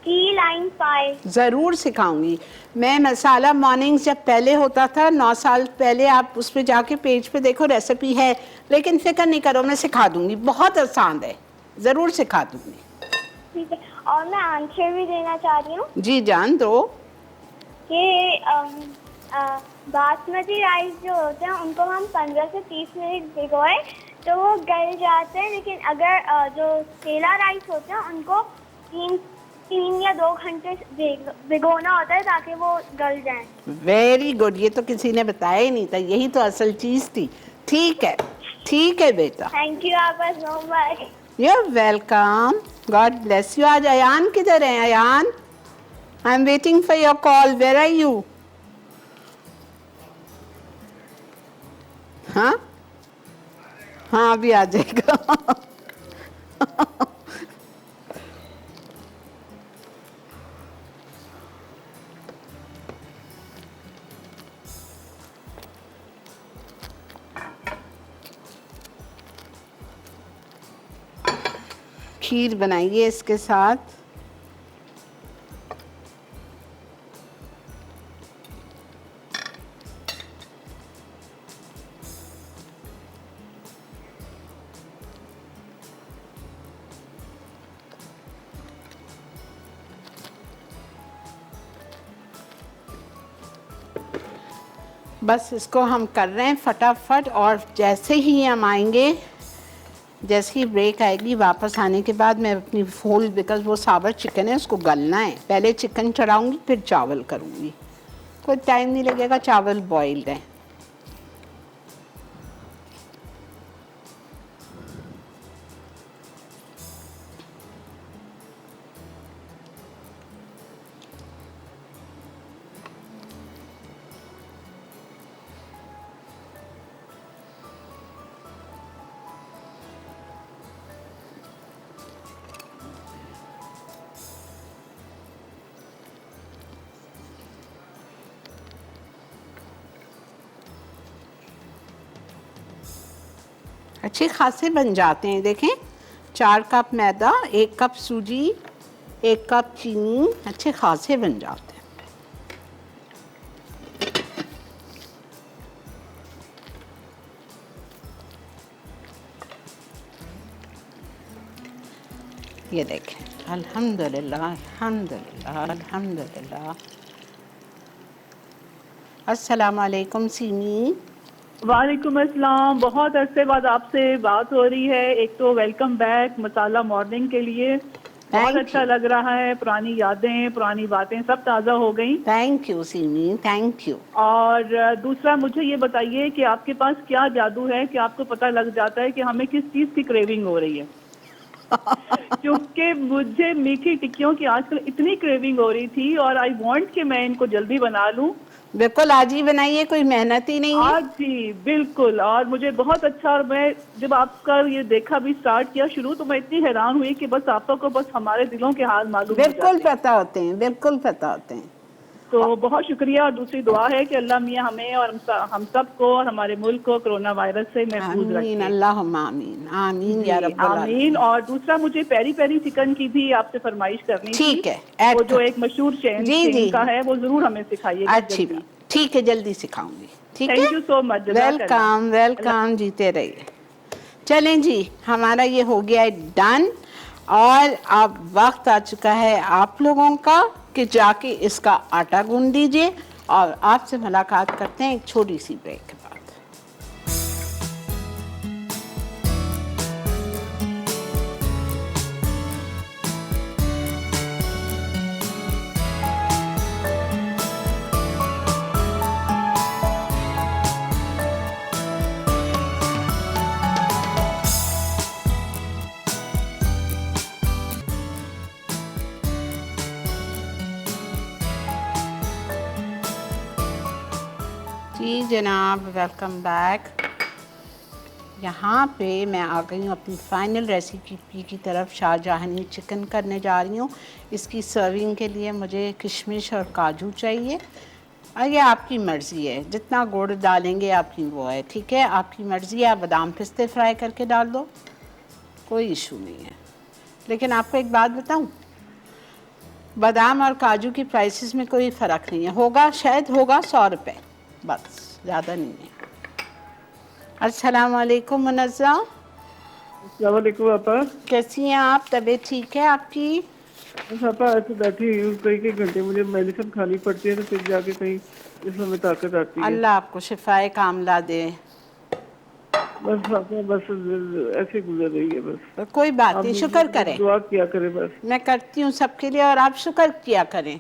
की लाइन 5। ज़रूर सिखाऊंगी मैं। मसाला मॉर्निंग्स जब पहले होता था 9 साल पहले, आप उस पर जाके पेज पे देखो, रेसिपी है, लेकिन फिक्र नहीं करो, मैं सिखा दूंगी, बहुत आसान है, ज़रूर सिखा दूंगी। ठीक है, और मैं आंसर भी देना चाह रही हूँ। जी जान दो। कि बासमती राइस जो होते हैं उनको हम 15 से 30 मिनट भिगोए तो वो गल जाते हैं, लेकिन अगर जो सेला राइस होते हैं उनको 3 या 2 घंटे भिगोना होता है ताकि वो गल जाएं। वेरी गुड, ये तो किसी ने बताया ही नहीं था, यही तो असल चीज़ थी। ठीक है बेटा। थैंक यू आपा so much. You are welcome, God bless you. आज अयान किधर है? Ayaan, I am waiting for your call, where are you? हाँ हाँ, अभी आ जाएगा। खीर बनाइए इसके साथ। बस इसको हम कर रहे हैं फटाफट, और जैसे ही हम आएंगे, जैसे ही ब्रेक आएगी, वापस आने के बाद मैं अपनी फूल, बिकॉज वो साबर चिकन है उसको गलना है, पहले चिकन चढ़ाऊंगी फिर चावल करूंगी, कोई टाइम नहीं लगेगा, चावल बॉइल्ड है। अच्छे खासे बन जाते हैं, देखें, 4 कप मैदा, 1 कप सूजी, 1 कप चीनी, अच्छे खासे बन जाते हैं। ये देखें, अल्हम्दुलिल्लाह अल्हम्दुलिल्लाह अल्हम्दुलिल्लाह। अस्सलाम वालेकुम सीमी। वालेकुम अस्सलाम, बहुत अरसे बाद आपसे बात हो रही है। एक तो वेलकम बैक मसाला मॉर्निंग के लिए, बहुत अच्छा लग रहा है, पुरानी यादें, पुरानी बातें सब ताज़ा हो गई। Thank you semi, thank you. और दूसरा, मुझे ये बताइए कि आपके पास क्या जादू है कि आपको पता लग जाता है कि हमें किस चीज़ की क्रेविंग हो रही है? क्योंकि मुझे मीठी टिक्कियों की आजकल इतनी क्रेविंग हो रही थी और आई वांट कि मैं इनको जल्दी बना लूं। बिल्कुल, आज ही बनाइए, कोई मेहनत ही नहीं है। आज ही बिल्कुल। और मुझे बहुत अच्छा, और मैं जब आपका ये देखा भी स्टार्ट किया शुरू, तो मैं इतनी हैरान हुई कि बस आपको को बस हमारे दिलों के हाल मालूम हो जाते हैं। बिल्कुल पता होते हैं, बिल्कुल पता होते हैं। तो बहुत शुक्रिया। और दूसरी दुआ है कि अल्लाह मियाँ हमें और हम सबको और हमारे मुल्क को कोरोना वायरस से महफूज रखे। आमीन, अल्लाहुम्मा आमीन, आमीन या रब्बल आमीन। और दूसरा, मुझे पेरी पेरी चिकन की भी आपसे फरमाइश करनी थी। ठीक है, वो जो एक मशहूर चेन का है, वो जरूर हमें सिखाइएगा। अच्छी बात, ठीक है, जल्दी सिखाऊंगी। ठीक है, thank you so much. Welcome welcome, जीते रहिए। चलें जी, हमारा ये हो गया है डन, और अब वक्त आ चुका है आप लोगों का कि जाके इसका आटा गूंद दीजिए, और आपसे मुलाकात करते हैं एक छोटी सी ब्रेक के बाद। जी जनाब, वेलकम बैक। यहाँ पे मैं आ गई हूँ अपनी फाइनल रेसिपी की तरफ। शाहजहानी चिकन करने जा रही हूँ। इसकी सर्विंग के लिए मुझे किशमिश और काजू चाहिए, और ये आपकी मर्ज़ी है, जितना गुड़ डालेंगे आपकी वो है, ठीक है, आपकी मर्ज़ी है। आप बादाम पिस्ते फ्राई करके डाल दो, कोई इशू नहीं है। लेकिन आपको एक बात बताऊँ, बादाम और काजू की प्राइसेस में कोई फ़र्क नहीं है, होगा शायद होगा 100 रुपये, बस ज़्यादा नहीं है। अस्सलाम वालेकुम मुनज़्ज़ा। अस्सलाम वालेकुम आपा। कैसी हैं आप? तबीयत ठीक है आपकी? बस आपा ऐसे बैठी हूँ, कई घंटे मुझे मेडिसिन खानी पड़ती है तो फिर जाके कहीं इसमें में ताकत आती है। अल्लाह आपको शिफाए कामला दे। बस आपा बस ऐसे गुजर रही है बस। कोई बात नहीं, शुक्र करें। दुआ किया करें बस। मैं करती हूँ सबके लिए और आप शुक्र किया करें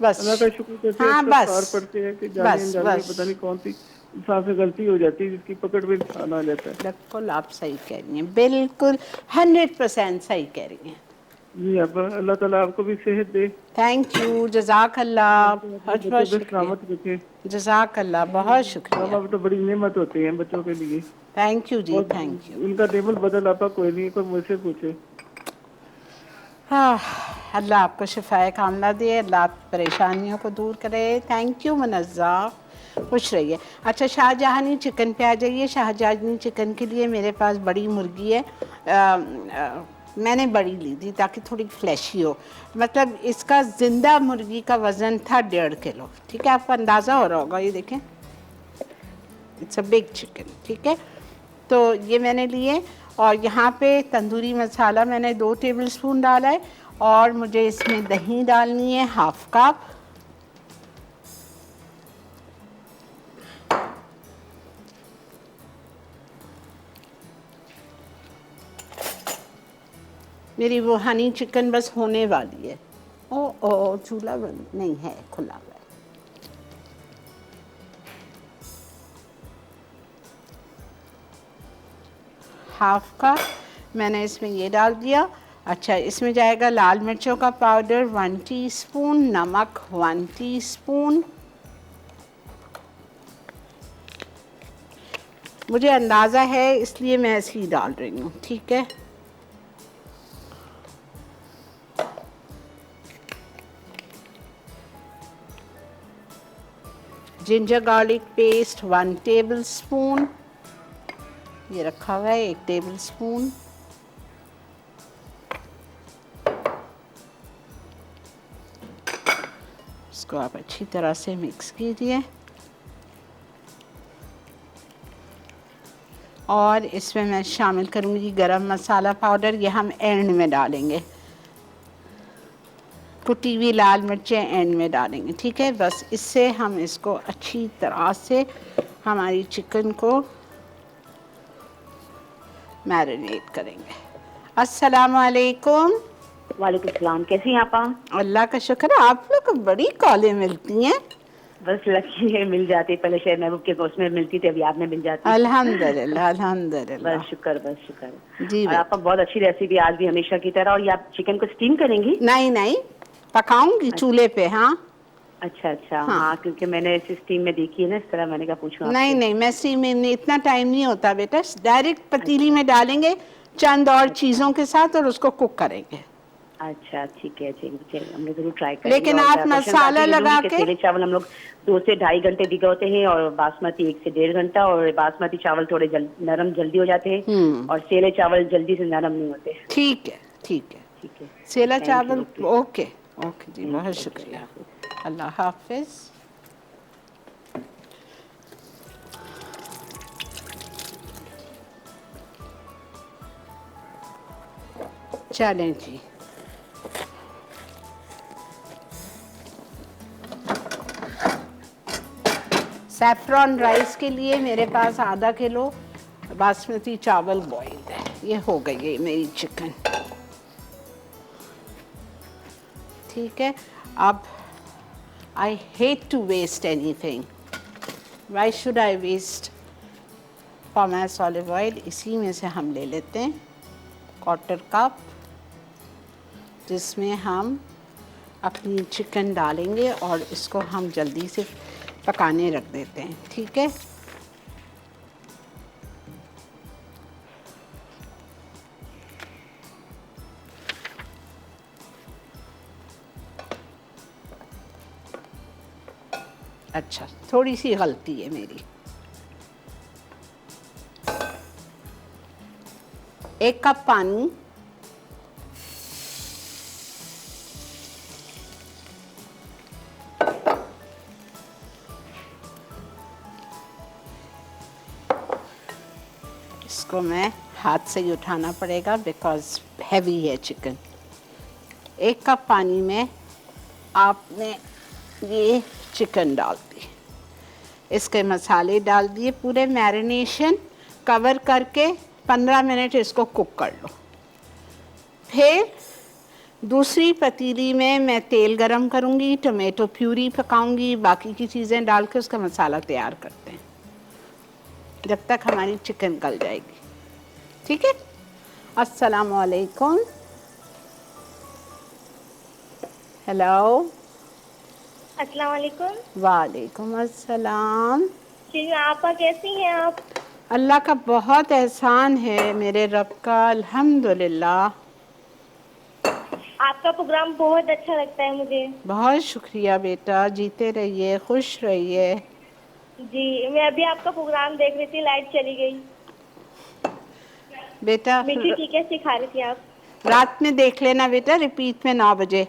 बस। अल्लाह का शुक्र करते हैं। हाँ बस पड़ते हैं कि जाने अनजाने में पता नहीं कौन सी इंसान से गलती हो जाती है जिसकी पकड़ में इंसान आ जाता है। बिल्कुल आप सही कह रही हैं, बिल्कुल 100% सही कह रही हैं जी आपा। अल्लाह ताला आपको भी सेहत दे। थैंक यू, जज़ाक अल्लाह, बहुत बहुत शुक्रिया। जज़ाक अल्लाह, बहुत शुक्रिया। माँ बाप तो बड़ी नेमत होती है बच्चों के लिए। थैंक यू जी, थैंक यू। उनका टेबल बदल आपा कोई नहीं, कोई मुझसे पूछे। हाँ, अल्लाह आपको शिफाए कामला दे, अल्लाह आप परेशानियों को दूर करे। थैंक यू मुनज़्ज़ा, खुश रहिए। अच्छा, शाहजहानी चिकन पे आ जाइए। शाहजहानी चिकन के लिए मेरे पास बड़ी मुर्गी है, मैंने बड़ी ली थी ताकि थोड़ी फ्लैशी हो। मतलब इसका ज़िंदा मुर्गी का वज़न था 1.5 किलो। ठीक है, आपको अंदाज़ा हो रहा होगा, ये देखें, इट्स अ बिग चिकन। ठीक है, तो ये मैंने लिए और यहाँ पे तंदूरी मसाला मैंने 2 टेबलस्पून डाला है और मुझे इसमें दही डालनी है 1/2 कप। मेरी वो हनी चिकन बस होने वाली है। ओ चूल्हा बंद नहीं है, खुला हुआ है। हाफ का मैंने इसमें ये डाल दिया। अच्छा, इसमें जाएगा लाल मिर्चों का पाउडर 1 टीस्पून, नमक 1 टीस्पून। मुझे अंदाज़ा है इसलिए मैं ऐसे ही डाल रही हूँ। ठीक है, जिंजर गार्लिक पेस्ट 1 टेबलस्पून, ये रखा हुआ है 1 टेबलस्पून। इसको आप अच्छी तरह से मिक्स कीजिए और इसमें मैं शामिल करूँगी गरम मसाला पाउडर, ये हम एंड में डालेंगे। कुटी हुई लाल मिर्चें एंड में डालेंगे। ठीक है, बस इससे हम इसको अच्छी तरह से हमारी चिकन को मैरिनेट करेंगे। अस्सलाम वालेकुम। वालेकुम सलाम, कैसी हैं आप? अल्लाह का शुक्र है, आप लोग को बड़ी कॉलें मिलती हैं। बस लकी है, मिल जाती। पहले शेर महबूब के दोस्त में मिलती थी, अभी आपने मिल जाती। अल्हम्दुलिल्लाह अल्हम्दुलिल्लाह, बस शुक्र जी। और आपका बहुत अच्छी रेसिपी आज भी हमेशा की तरह। और ये आप चिकन को स्टीम करेंगी? नहीं, पकाऊंगी चूल्हे पे। हाँ अच्छा। हाँ, क्योंकि मैंने इस स्टीम में देखी है ना, इस तरह मैंने कहा पूछूं। नहीं, मैं स्टीम में इतना टाइम नहीं होता बेटा, डायरेक्ट पतीली में डालेंगे चंद और चीज़ों के साथ और उसको कुक करेंगे। अच्छा, ठीक है, हम लोग जरूर ट्राई करेंगे। लेकिन आप मसाला लगा के सेले चावल हम लोग 2 से 2.5 घंटे भिगोते हैं और बासमती 1 से 1.5 घंटा। और बासमती चावल थोड़े नरम जल्दी हो जाते हैं और सेले चावल जल्दी से नरम नहीं होते। ठीक है, सेला चावल। ओके जी, बहुत शुक्रिया, अल्लाह हाफिज। चलें जी, सैफ्रॉन राइस के लिए मेरे पास आधा किलो बासमती चावल बॉइल्ड है। ये हो गई है मेरी चिकन। ठीक है, अब I hate to waste anything, why should I waste pomace olive oil. इसी में से हम ले लेते हैं 1/4 कप, जिसमें हम अपनी चिकन डालेंगे और इसको हम जल्दी से पकाने रख देते हैं। ठीक है, अच्छा, थोड़ी सी गलती है मेरी। 1 कप पानी, इसको मैं हाथ से ही उठाना पड़ेगा बिकॉज हैवी है चिकन। 1 कप पानी में आपने ये चिकन डाल दी, इसके मसाले डाल दिए, पूरे मैरिनेशन कवर करके 15 मिनट इसको कुक कर लो। फिर दूसरी पतीली में मैं तेल गरम करूँगी, टमाटो प्यूरी पकाऊंगी, बाकी की चीज़ें डाल के उसका मसाला तैयार करते हैं जब तक हमारी चिकन गल जाएगी। ठीक है। अस्सलाम वालेकुम। हेलो। अस्सलाम वालेकुम। वालेकुम अस्सलाम। जी आपा कैसी हैं आप? अल्लाह का बहुत एहसान है मेरे रब का, अल्हम्दुलिल्लाह। आपका प्रोग्राम बहुत अच्छा लगता है मुझे। बहुत शुक्रिया बेटा, जीते रहिए, खुश रहिए। जी मैं अभी आपका प्रोग्राम देख रही थी, लाइट चली गई। बेटा मीठी टीके सिखा रही थी आप। रात में देख लेना बेटा, रिपीट में 9 बजे।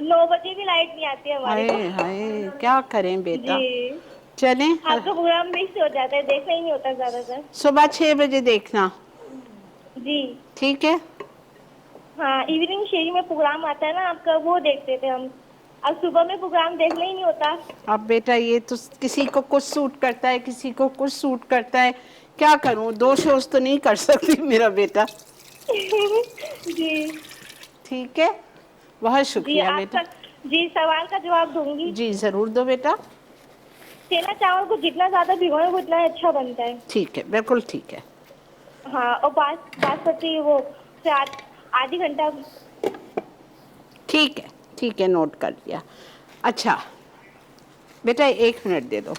9 बजे भी लाइट नहीं आती हमारे हाय हाय क्या करें बेटा। जी चलें। आपका प्रोग्राम मिस हो जाता है, देखना ही नहीं होता ज्यादातर। सुबह 6 बजे देखना। जी ठीक है। हाँ इवनिंग शेरी में प्रोग्राम आता है ना आपका, वो देखते थे हम। अब सुबह में प्रोग्राम देखना ही नहीं होता। अब बेटा ये तो किसी को कुछ सूट करता है, किसी को कुछ सूट करता है, क्या करूं, 2 शोज तो नहीं कर सकती मेरा बेटा। जी ठीक है, बहुत शुक्रिया बेटा। जी सवाल का जवाब दूंगी। जी जरूर दो बेटा। सेला चावल को जितना ज्यादा भिगोए उतना अच्छा बनता है। ठीक है, बिल्कुल ठीक है। हाँ और बासमती वो आधी घंटा। ठीक है ठीक है, नोट कर लिया। अच्छा बेटा 1 मिनट दे दो।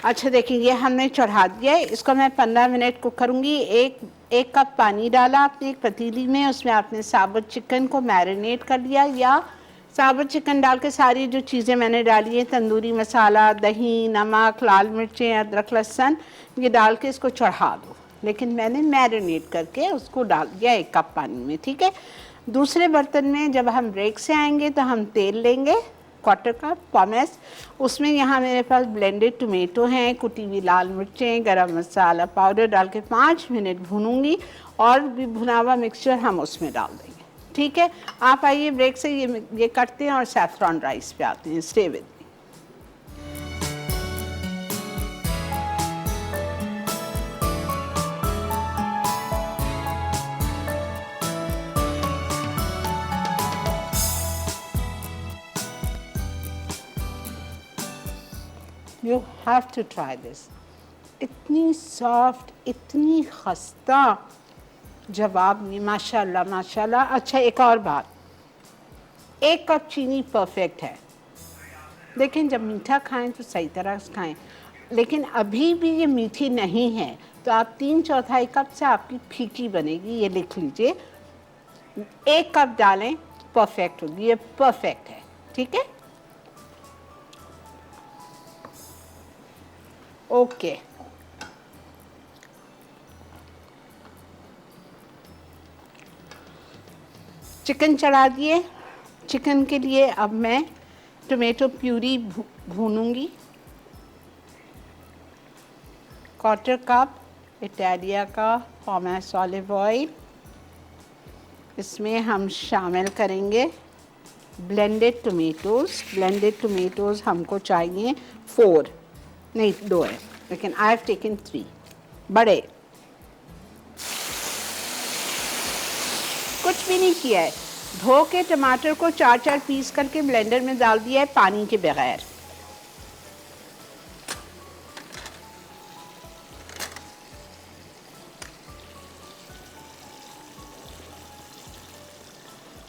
अच्छा देखिए ये हमने चढ़ा दिया है, इसको मैं 15 मिनट कुक करूँगी। एक कप पानी डाला आपने एक पतीली में, उसमें आपने साबुत चिकन को मैरिनेट कर लिया, या साबुत चिकन डाल के सारी जो चीज़ें मैंने डाली हैं, तंदूरी मसाला, दही, नमक, लाल मिर्चें, अदरक, लहसुन, ये डाल के इसको चढ़ा दो। लेकिन मैंने मैरिनेट करके उसको डाल दिया 1 कप पानी में। ठीक है। दूसरे बर्तन में जब हम ब्रेक से आएंगे तो हम तेल लेंगे 1/4 कप पॉमेस, उसमें यहाँ मेरे पास ब्लेंडेड टमेटो हैं, कुटी हुई लाल मिर्चें, गरम मसाला पाउडर डाल के 5 मिनट भूनूंगी और भी भुना हुआ मिक्सचर हम उसमें डाल देंगे। ठीक है। आप आइए ब्रेक से ये करते हैं और सैफरॉन राइस पे आते हैं। Stay with. You have to try this. इतनी सॉफ्ट, इतनी खस्ता जवाब नहीं, माशाल्लाह माशाल्लाह। अच्छा एक और बात, 1 कप चीनी परफेक्ट है। लेकिन जब मीठा खाएं तो सही तरह से खाएं, लेकिन अभी भी ये मीठी नहीं है तो आप 3/4 कप से आपकी फीकी बनेगी, ये लिख लीजिए। 1 कप डालें, परफेक्ट होगी, ये परफेक्ट है। ठीक है। ओके चिकन चढ़ा दिए। चिकन के लिए अब मैं टमाटो प्यूरी भूनूंगी। 1/4 कप इटालिया का पॉमेस ऑलिव ऑयल, इसमें हम शामिल करेंगे ब्लेंडेड टमेटोज़। ब्लेंडेड टमेटोज़ हमको चाहिए 4 नहीं 2 है, लेकिन आई हैव टेकन 3 बड़े। कुछ भी नहीं किया है, धो के टमाटर को 4-4 पीस करके ब्लेंडर में डाल दिया है पानी के बगैर।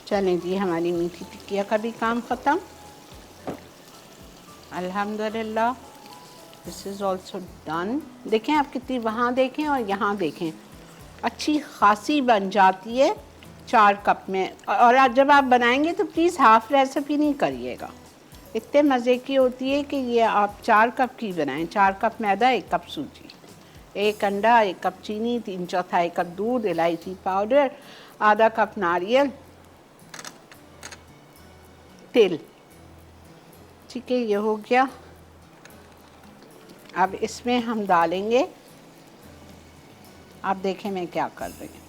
चलें जी, हमारी मीठी टिक्किया का भी काम ख़त्म अल्हम्दुलिल्लाह। This is also done. देखें आप कितनी, वहाँ देखें और यहाँ देखें, अच्छी खासी बन जाती है 4 कप में। और जब आप बनाएंगे तो प्लीज़ हाफ़ रेसिपी नहीं करिएगा, इतने मज़े की होती है कि ये आप 4 कप की बनाएं। 4 कप मैदा, 1 कप सूजी, 1 अंडा, 1 कप चीनी, 3/4 कप दूध, इलायची पाउडर, आधा कप नारियल तेल। ठीक है, ये हो गया। अब इसमें हम डालेंगे आप देखें मैं क्या कर रही हूँ।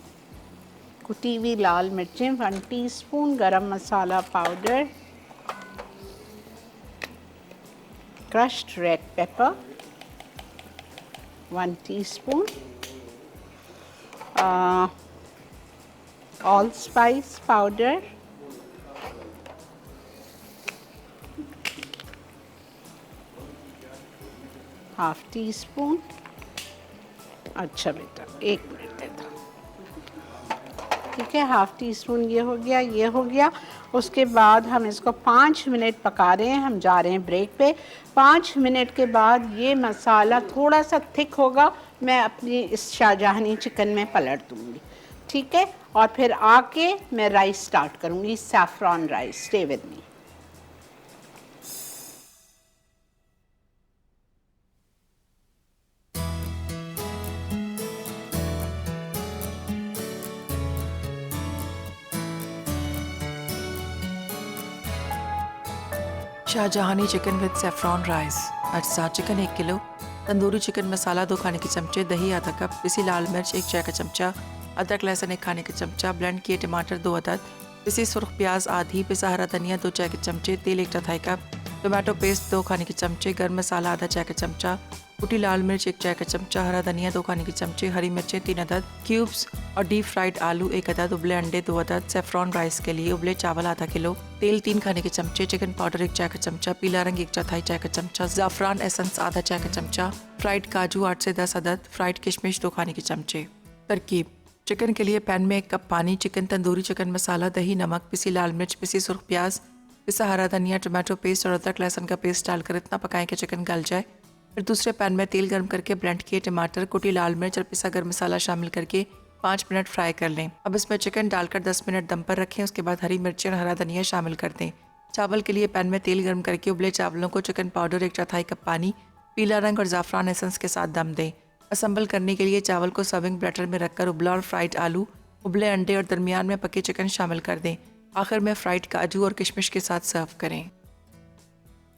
कुटी हुई लाल मिर्चें 1 टीस्पून, garam masala powder, crushed red pepper 1 teaspoon, allspice powder, ½ teaspoon. अच्छा बेटा 1 मिनट दे दो, ठीक है। ½ टीस्पून ये हो गया, ये हो गया। उसके बाद हम इसको 5 मिनट पका रहे हैं। हम जा रहे हैं ब्रेक पे। 5 मिनट के बाद ये मसाला थोड़ा सा थिक होगा, मैं अपनी इस शाहजहानी चिकन में पलट दूँगी, ठीक है। और फिर आके मैं राइस स्टार्ट करूँगी, saffron rice. Stay with me. Shahjahani chicken with saffron rice. अज्जा चिकन 1 किलो, तंदूरी चिकन मसाला 2 खाने के चमचे, दही आधा कप, पिसी लाल मिर्च 1 चाय का चमचा, अदरक लहसुन 1 खाने का चमचा, ब्लेंड किए टमाटर 2 अदद, पिसी सुर्ख प्याज आधी, पिसा हरा धनिया 2 चाय के चमचे, तेल 1 चौथाई कप, टोमेटो पेस्ट 2 खाने के चमचे, गर्म मसाला आधा चाय का चमचा, कुटी लाल मिर्च 1 चाय का चमचा, हरा धनिया 2 खाने के चमचे, हरी मिर्चें 3 अदद, क्यूब्स और डीप फ्राइड आलू 1 अदद, उबले अंडे 2 अदद, सेफ्रॉन राइस के लिए उबले चावल आधा किलो, तेल 3 खाने के चमचे, चिकन पाउडर 1 चाय का चमचा, पीला रंग 1 चौथाई चाय का चमचा, ज़ाफ़रान एसेंस आधा चाय का चमचा, फ्राइड काजू 8 से 10 अदद, फ्राइड किशमिश 2 खाने के चमचे। तरकीब: चिकन के लिए पैन में 1 कप पानी, चिकन, तंदूरी चिकन मसाला, दही, नमक, पिसी लाल मिर्च, पिसी सुर्ख प्याज, पिसा हरा धनिया, टमाटो पेस्ट और अदरक लहसुन का पेस्ट डालकर इतना पकाएं कि चिकन गल जाए। फिर दूसरे पैन में तेल गर्म करके ब्लेंड किए टमाटर, कुटी लाल मिर्च और पिसा गर्म मसाला शामिल करके 5 मिनट फ्राई कर लें। अब इसमें चिकन डालकर 10 मिनट दम पर रखें। उसके बाद हरी मिर्चें और हरा धनिया शामिल कर दें। चावल के लिए पैन में तेल गर्म करके उबले चावलों को चिकन पाउडर 1 चौथाई कप पानी, पीला रंग और ज़ाफ़रान एसेंस के साथ दम दें। असम्बल करने के लिए चावल को सर्विंग प्लेटर में रखकर उबला और फ्राइड आलू, उबले अंडे और दरमियान में पके चिकन शामिल कर दें। आखिर में फ्राइड काजू और किशमिश के साथ सर्व करें।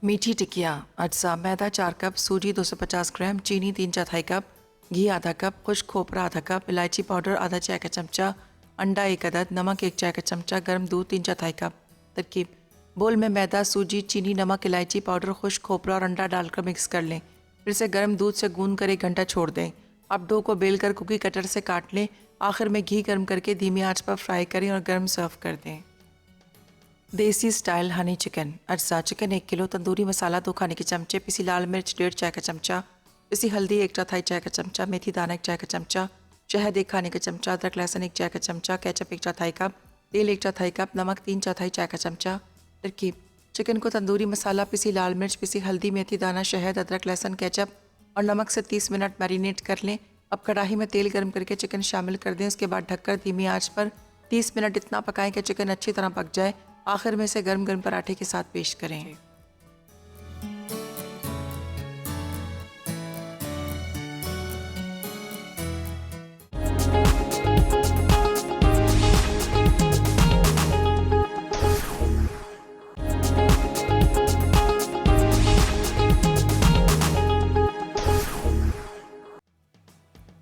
मीठी टिकिया। अज्जा: मैदा 4 कप, सूजी 250 ग्राम, चीनी 3 चौथाई कप, घी आधा कप, खुश्क खोपरा आधा कप, इलायची पाउडर आधा चाय का चमचा, अंडा 1 अदद, नमक 1 चाय का चमचा, गर्म दूध 3 चौथाई कप। तरकीब: बोल में मैदा, सूजी, चीनी, नमक, इलायची पाउडर, खुश्क खोपरा और अंडा डालकर मिक्स कर लें। फिर से गर्म दूध से गूंद कर 1 घंटा छोड़ दें। अब डो को बेल कर कुकी कटर से काट लें। आखिर में घी गर्म करके धीमी आंच पर फ्राई करें और गर्म सर्व कर दें। देसी स्टाइल हनी चिकन। अज्जा: चिकन 1 किलो, तंदूरी मसाला 2 खाने के चमचे, पिसी लाल मिर्च 1.5 चाय का चमचा, पिसी हल्दी 1 चौथाई चाय का चमचा, मेथी दाना 1 चाय का चमचा, शहद 1 खाने का चमचा, अदरक लहसुन 1 चाय का चमचा, केचप 1 चौथाई कप, तेल 1 चौथाई कप, नमक 3 चौथाई चाय का चमचा। तरकीब: चिकन को तंदूरी मसाला, पिसी लाल मिर्च, पिसी हल्दी, मेथी दाना, शहद, अदरक लहसुन, केचप और नमक से 30 मिनट मैरिनेट कर लें। अब कढ़ाई में तेल गर्म करके चिकन शामिल कर दें। उसके बाद ढककर धीमी आंच पर 30 मिनट इतना पकाएं कि चिकन अच्छी तरह पक जाए। आखिर में से गर्म गर्म पराठे के साथ पेश करें।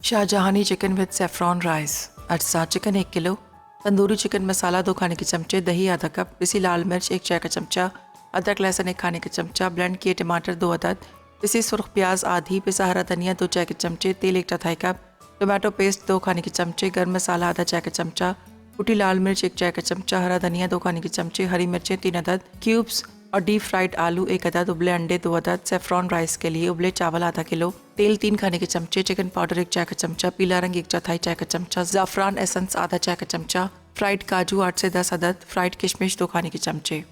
Shahjahani chicken with saffron rice. अज्जा: चिकन 1 किलो, तंदूरी चिकन मसाला 2 खाने के चमचे, दही आधा कप, पिसी लाल मिर्च 1 चाय का चमचा, अदरक लहसुन 1 खाने का चमचा, ब्लेंड किए टमाटर 2 अदद, पिसी सुर्ख प्याज आधी, पिसा हरा धनिया 2 चाय के चमचे, तेल 1 चौथाई कप, टोमेटो पेस्ट 2 खाने के चमचे, गर्म मसाला आधा चाय का चमचा, कुटी लाल मिर्च 1 चाय का चमचा, हरा धनिया 2 खाने के चमचे, हरी मिर्चें 3 अदद, क्यूब्स और डीप फ्राइड आलू 1 अदद, उबले अंडे 2 अदद, सेफ्रॉन राइस के लिए उबले चावल आधा किलो, तेल 3 खाने के चमचे, चिकन पाउडर 1 चाय का चमचा, पीला रंग 1 चौथाई चाय का चमचा, ज़ाफ़रान एसेंस आधा चाय का चमचा, फ्राइड काजू 8 से 10 अदद, फ्राइड किशमिश 2 खाने के चमचे।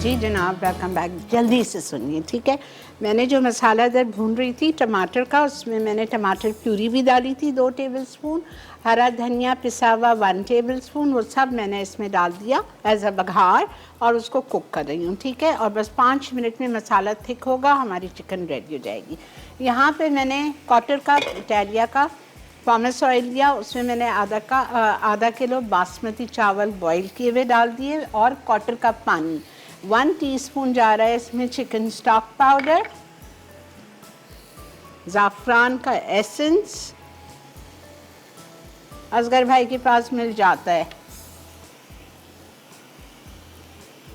जी जनाब, वेलकम बैक। जल्दी से सुनिए, ठीक है। मैंने जो मसाला इधर भून रही थी टमाटर का, उसमें मैंने टमाटर प्यूरी भी डाली थी 2 टेबलस्पून, हरा धनिया पिसा हुआ 1 टेबलस्पून, वो सब मैंने इसमें डाल दिया एज अ बघार और उसको कुक कर रही हूँ, ठीक है। और बस 5 मिनट में मसाला थिक होगा, हमारी चिकन रेडी हो जाएगी। यहाँ पे मैंने 1/4 कप इटालिया का पॉमेस ऑयल लिया, उसमें मैंने आधा किलो बासमती चावल बॉईल किए हुए डाल दिए और 1/4 कप पानी। 1 टीस्पून जा रहा है इसमें चिकन स्टॉक पाउडर, ज़ाफ़रान का एसेंस, असगर भाई के पास मिल जाता है,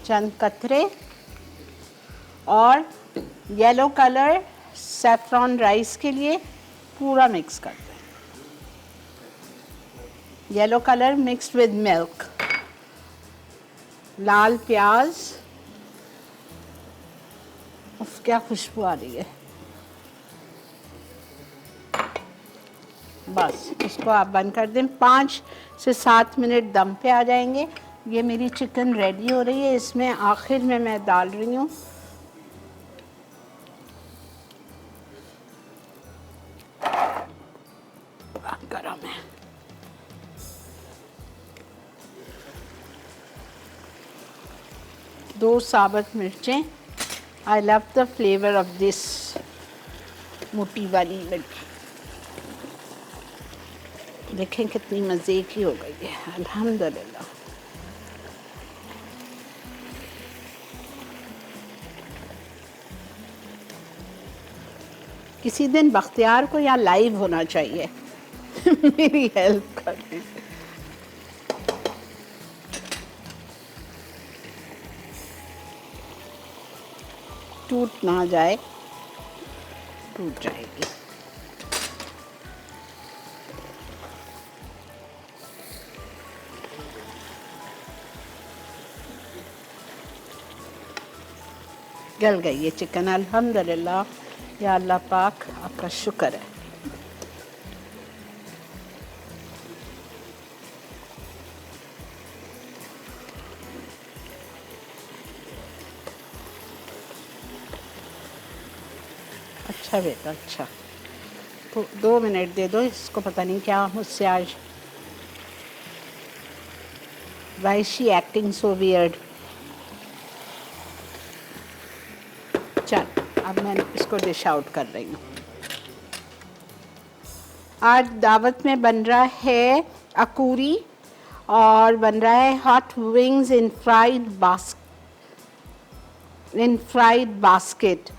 चंद कतरे, और येलो कलर सैफरॉन राइस के लिए पूरा मिक्स करते हैं। Yellow colour mixed with milk, लाल प्याज, उफ क्या खुशबू आ रही है। बस इसको आप बंद कर दें, 5 से 7 मिनट दम पे आ जाएंगे। ये मेरी चिकन रेडी हो रही है। इसमें आखिर में मैं डाल रही हूँ गरम है, दो साबुत मिर्चें। I love the flavour of this मोटी वाली लड़की। देखें कितनी मज़े की हो गई है, अल्हम्दुलिल्लाह। किसी दिन बख्तियार को यहाँ लाइव होना चाहिए मेरी हेल्प करने। टूट ना जाए, टूट जाएगी। गल गई ये चिकन, अल्हम्दुलिल्लाह। या अल्लाह पाक आपका शुक्र है। अच्छा बेटा, अच्छा तो 2 मिनट दे दो इसको। पता नहीं क्या मुझसे आज, why is she acting so weird। चल अब मैं इसको डिश आउट कर रही हूँ। आज दावत में बन रहा है अकूरी और बन रहा है हॉट विंग्स इन फ्राइड बास्केट,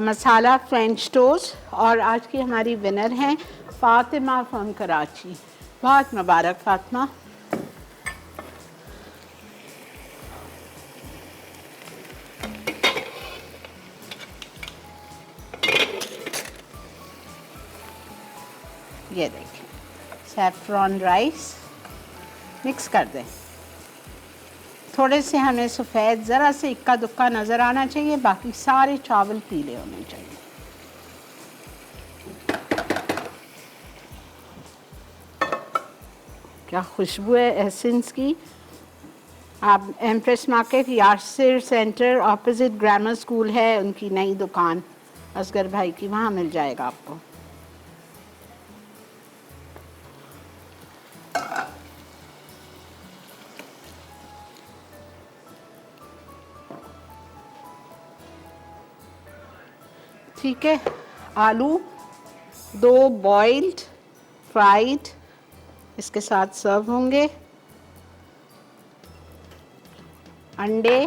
मसाला फ्रेंच टोस्ट। और आज की हमारी विनर हैं फातिमा फ्रॉम कराची। बहुत मुबारक फातिमा। ये देखिए सैफरॉन राइस मिक्स कर दें। थोड़े से हमें सफ़ेद ज़रा से इक्का दुक्का नज़र आना चाहिए, बाकी सारे चावल पीले होने चाहिए। क्या खुशबू है एसेंस की। आप empress market Yasir centre opposite grammar school है उनकी नई दुकान असगर भाई की, वहाँ मिल जाएगा आपको। ठीक है, आलू 2 बॉइल्ड फ्राइड इसके साथ सर्व होंगे। अंडे,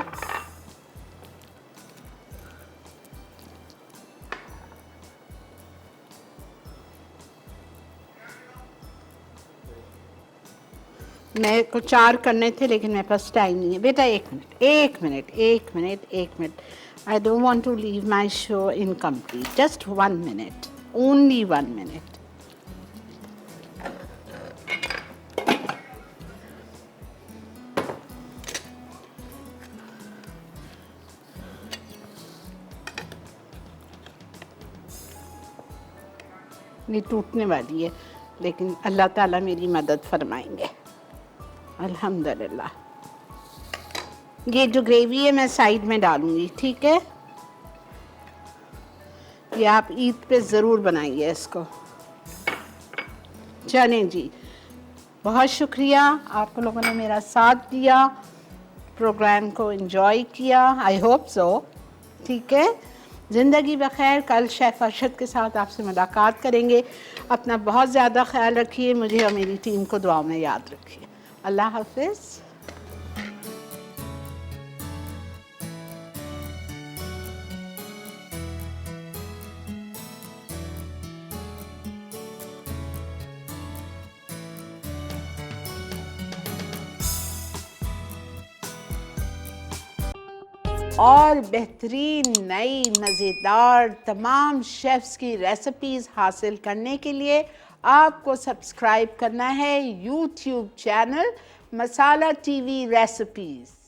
मेरे को 4 करने थे लेकिन मेरे पास टाइम नहीं है। बेटा एक minute I don't want to leave my show incomplete. Just 1 minute. Only 1 minute. ये टूटने वाली है लेकिन अल्लाह ताला मेरी मदद फरमाएंगे अल्हम्दुलिल्लाह। ये जो ग्रेवी है मैं साइड में डालूंगी, ठीक है। ये आप ईद पे ज़रूर बनाइए इसको। चलें जी, बहुत शुक्रिया आप लोगों ने मेरा साथ दिया, प्रोग्राम को एंजॉय किया। I hope so. ठीक है, ज़िंदगी बखैर। कल शेफ़ अरशद के साथ आपसे मुलाकात करेंगे। अपना बहुत ज़्यादा ख्याल रखिए, मुझे और मेरी टीम को दुआओं में याद रखिए। अल्लाह हाफ़िज़। और बेहतरीन नई मज़ेदार तमाम शेफ्स की रेसिपीज़ हासिल करने के लिए आपको सब्सक्राइब करना है यूट्यूब चैनल मसाला टीवी रेसिपीज़।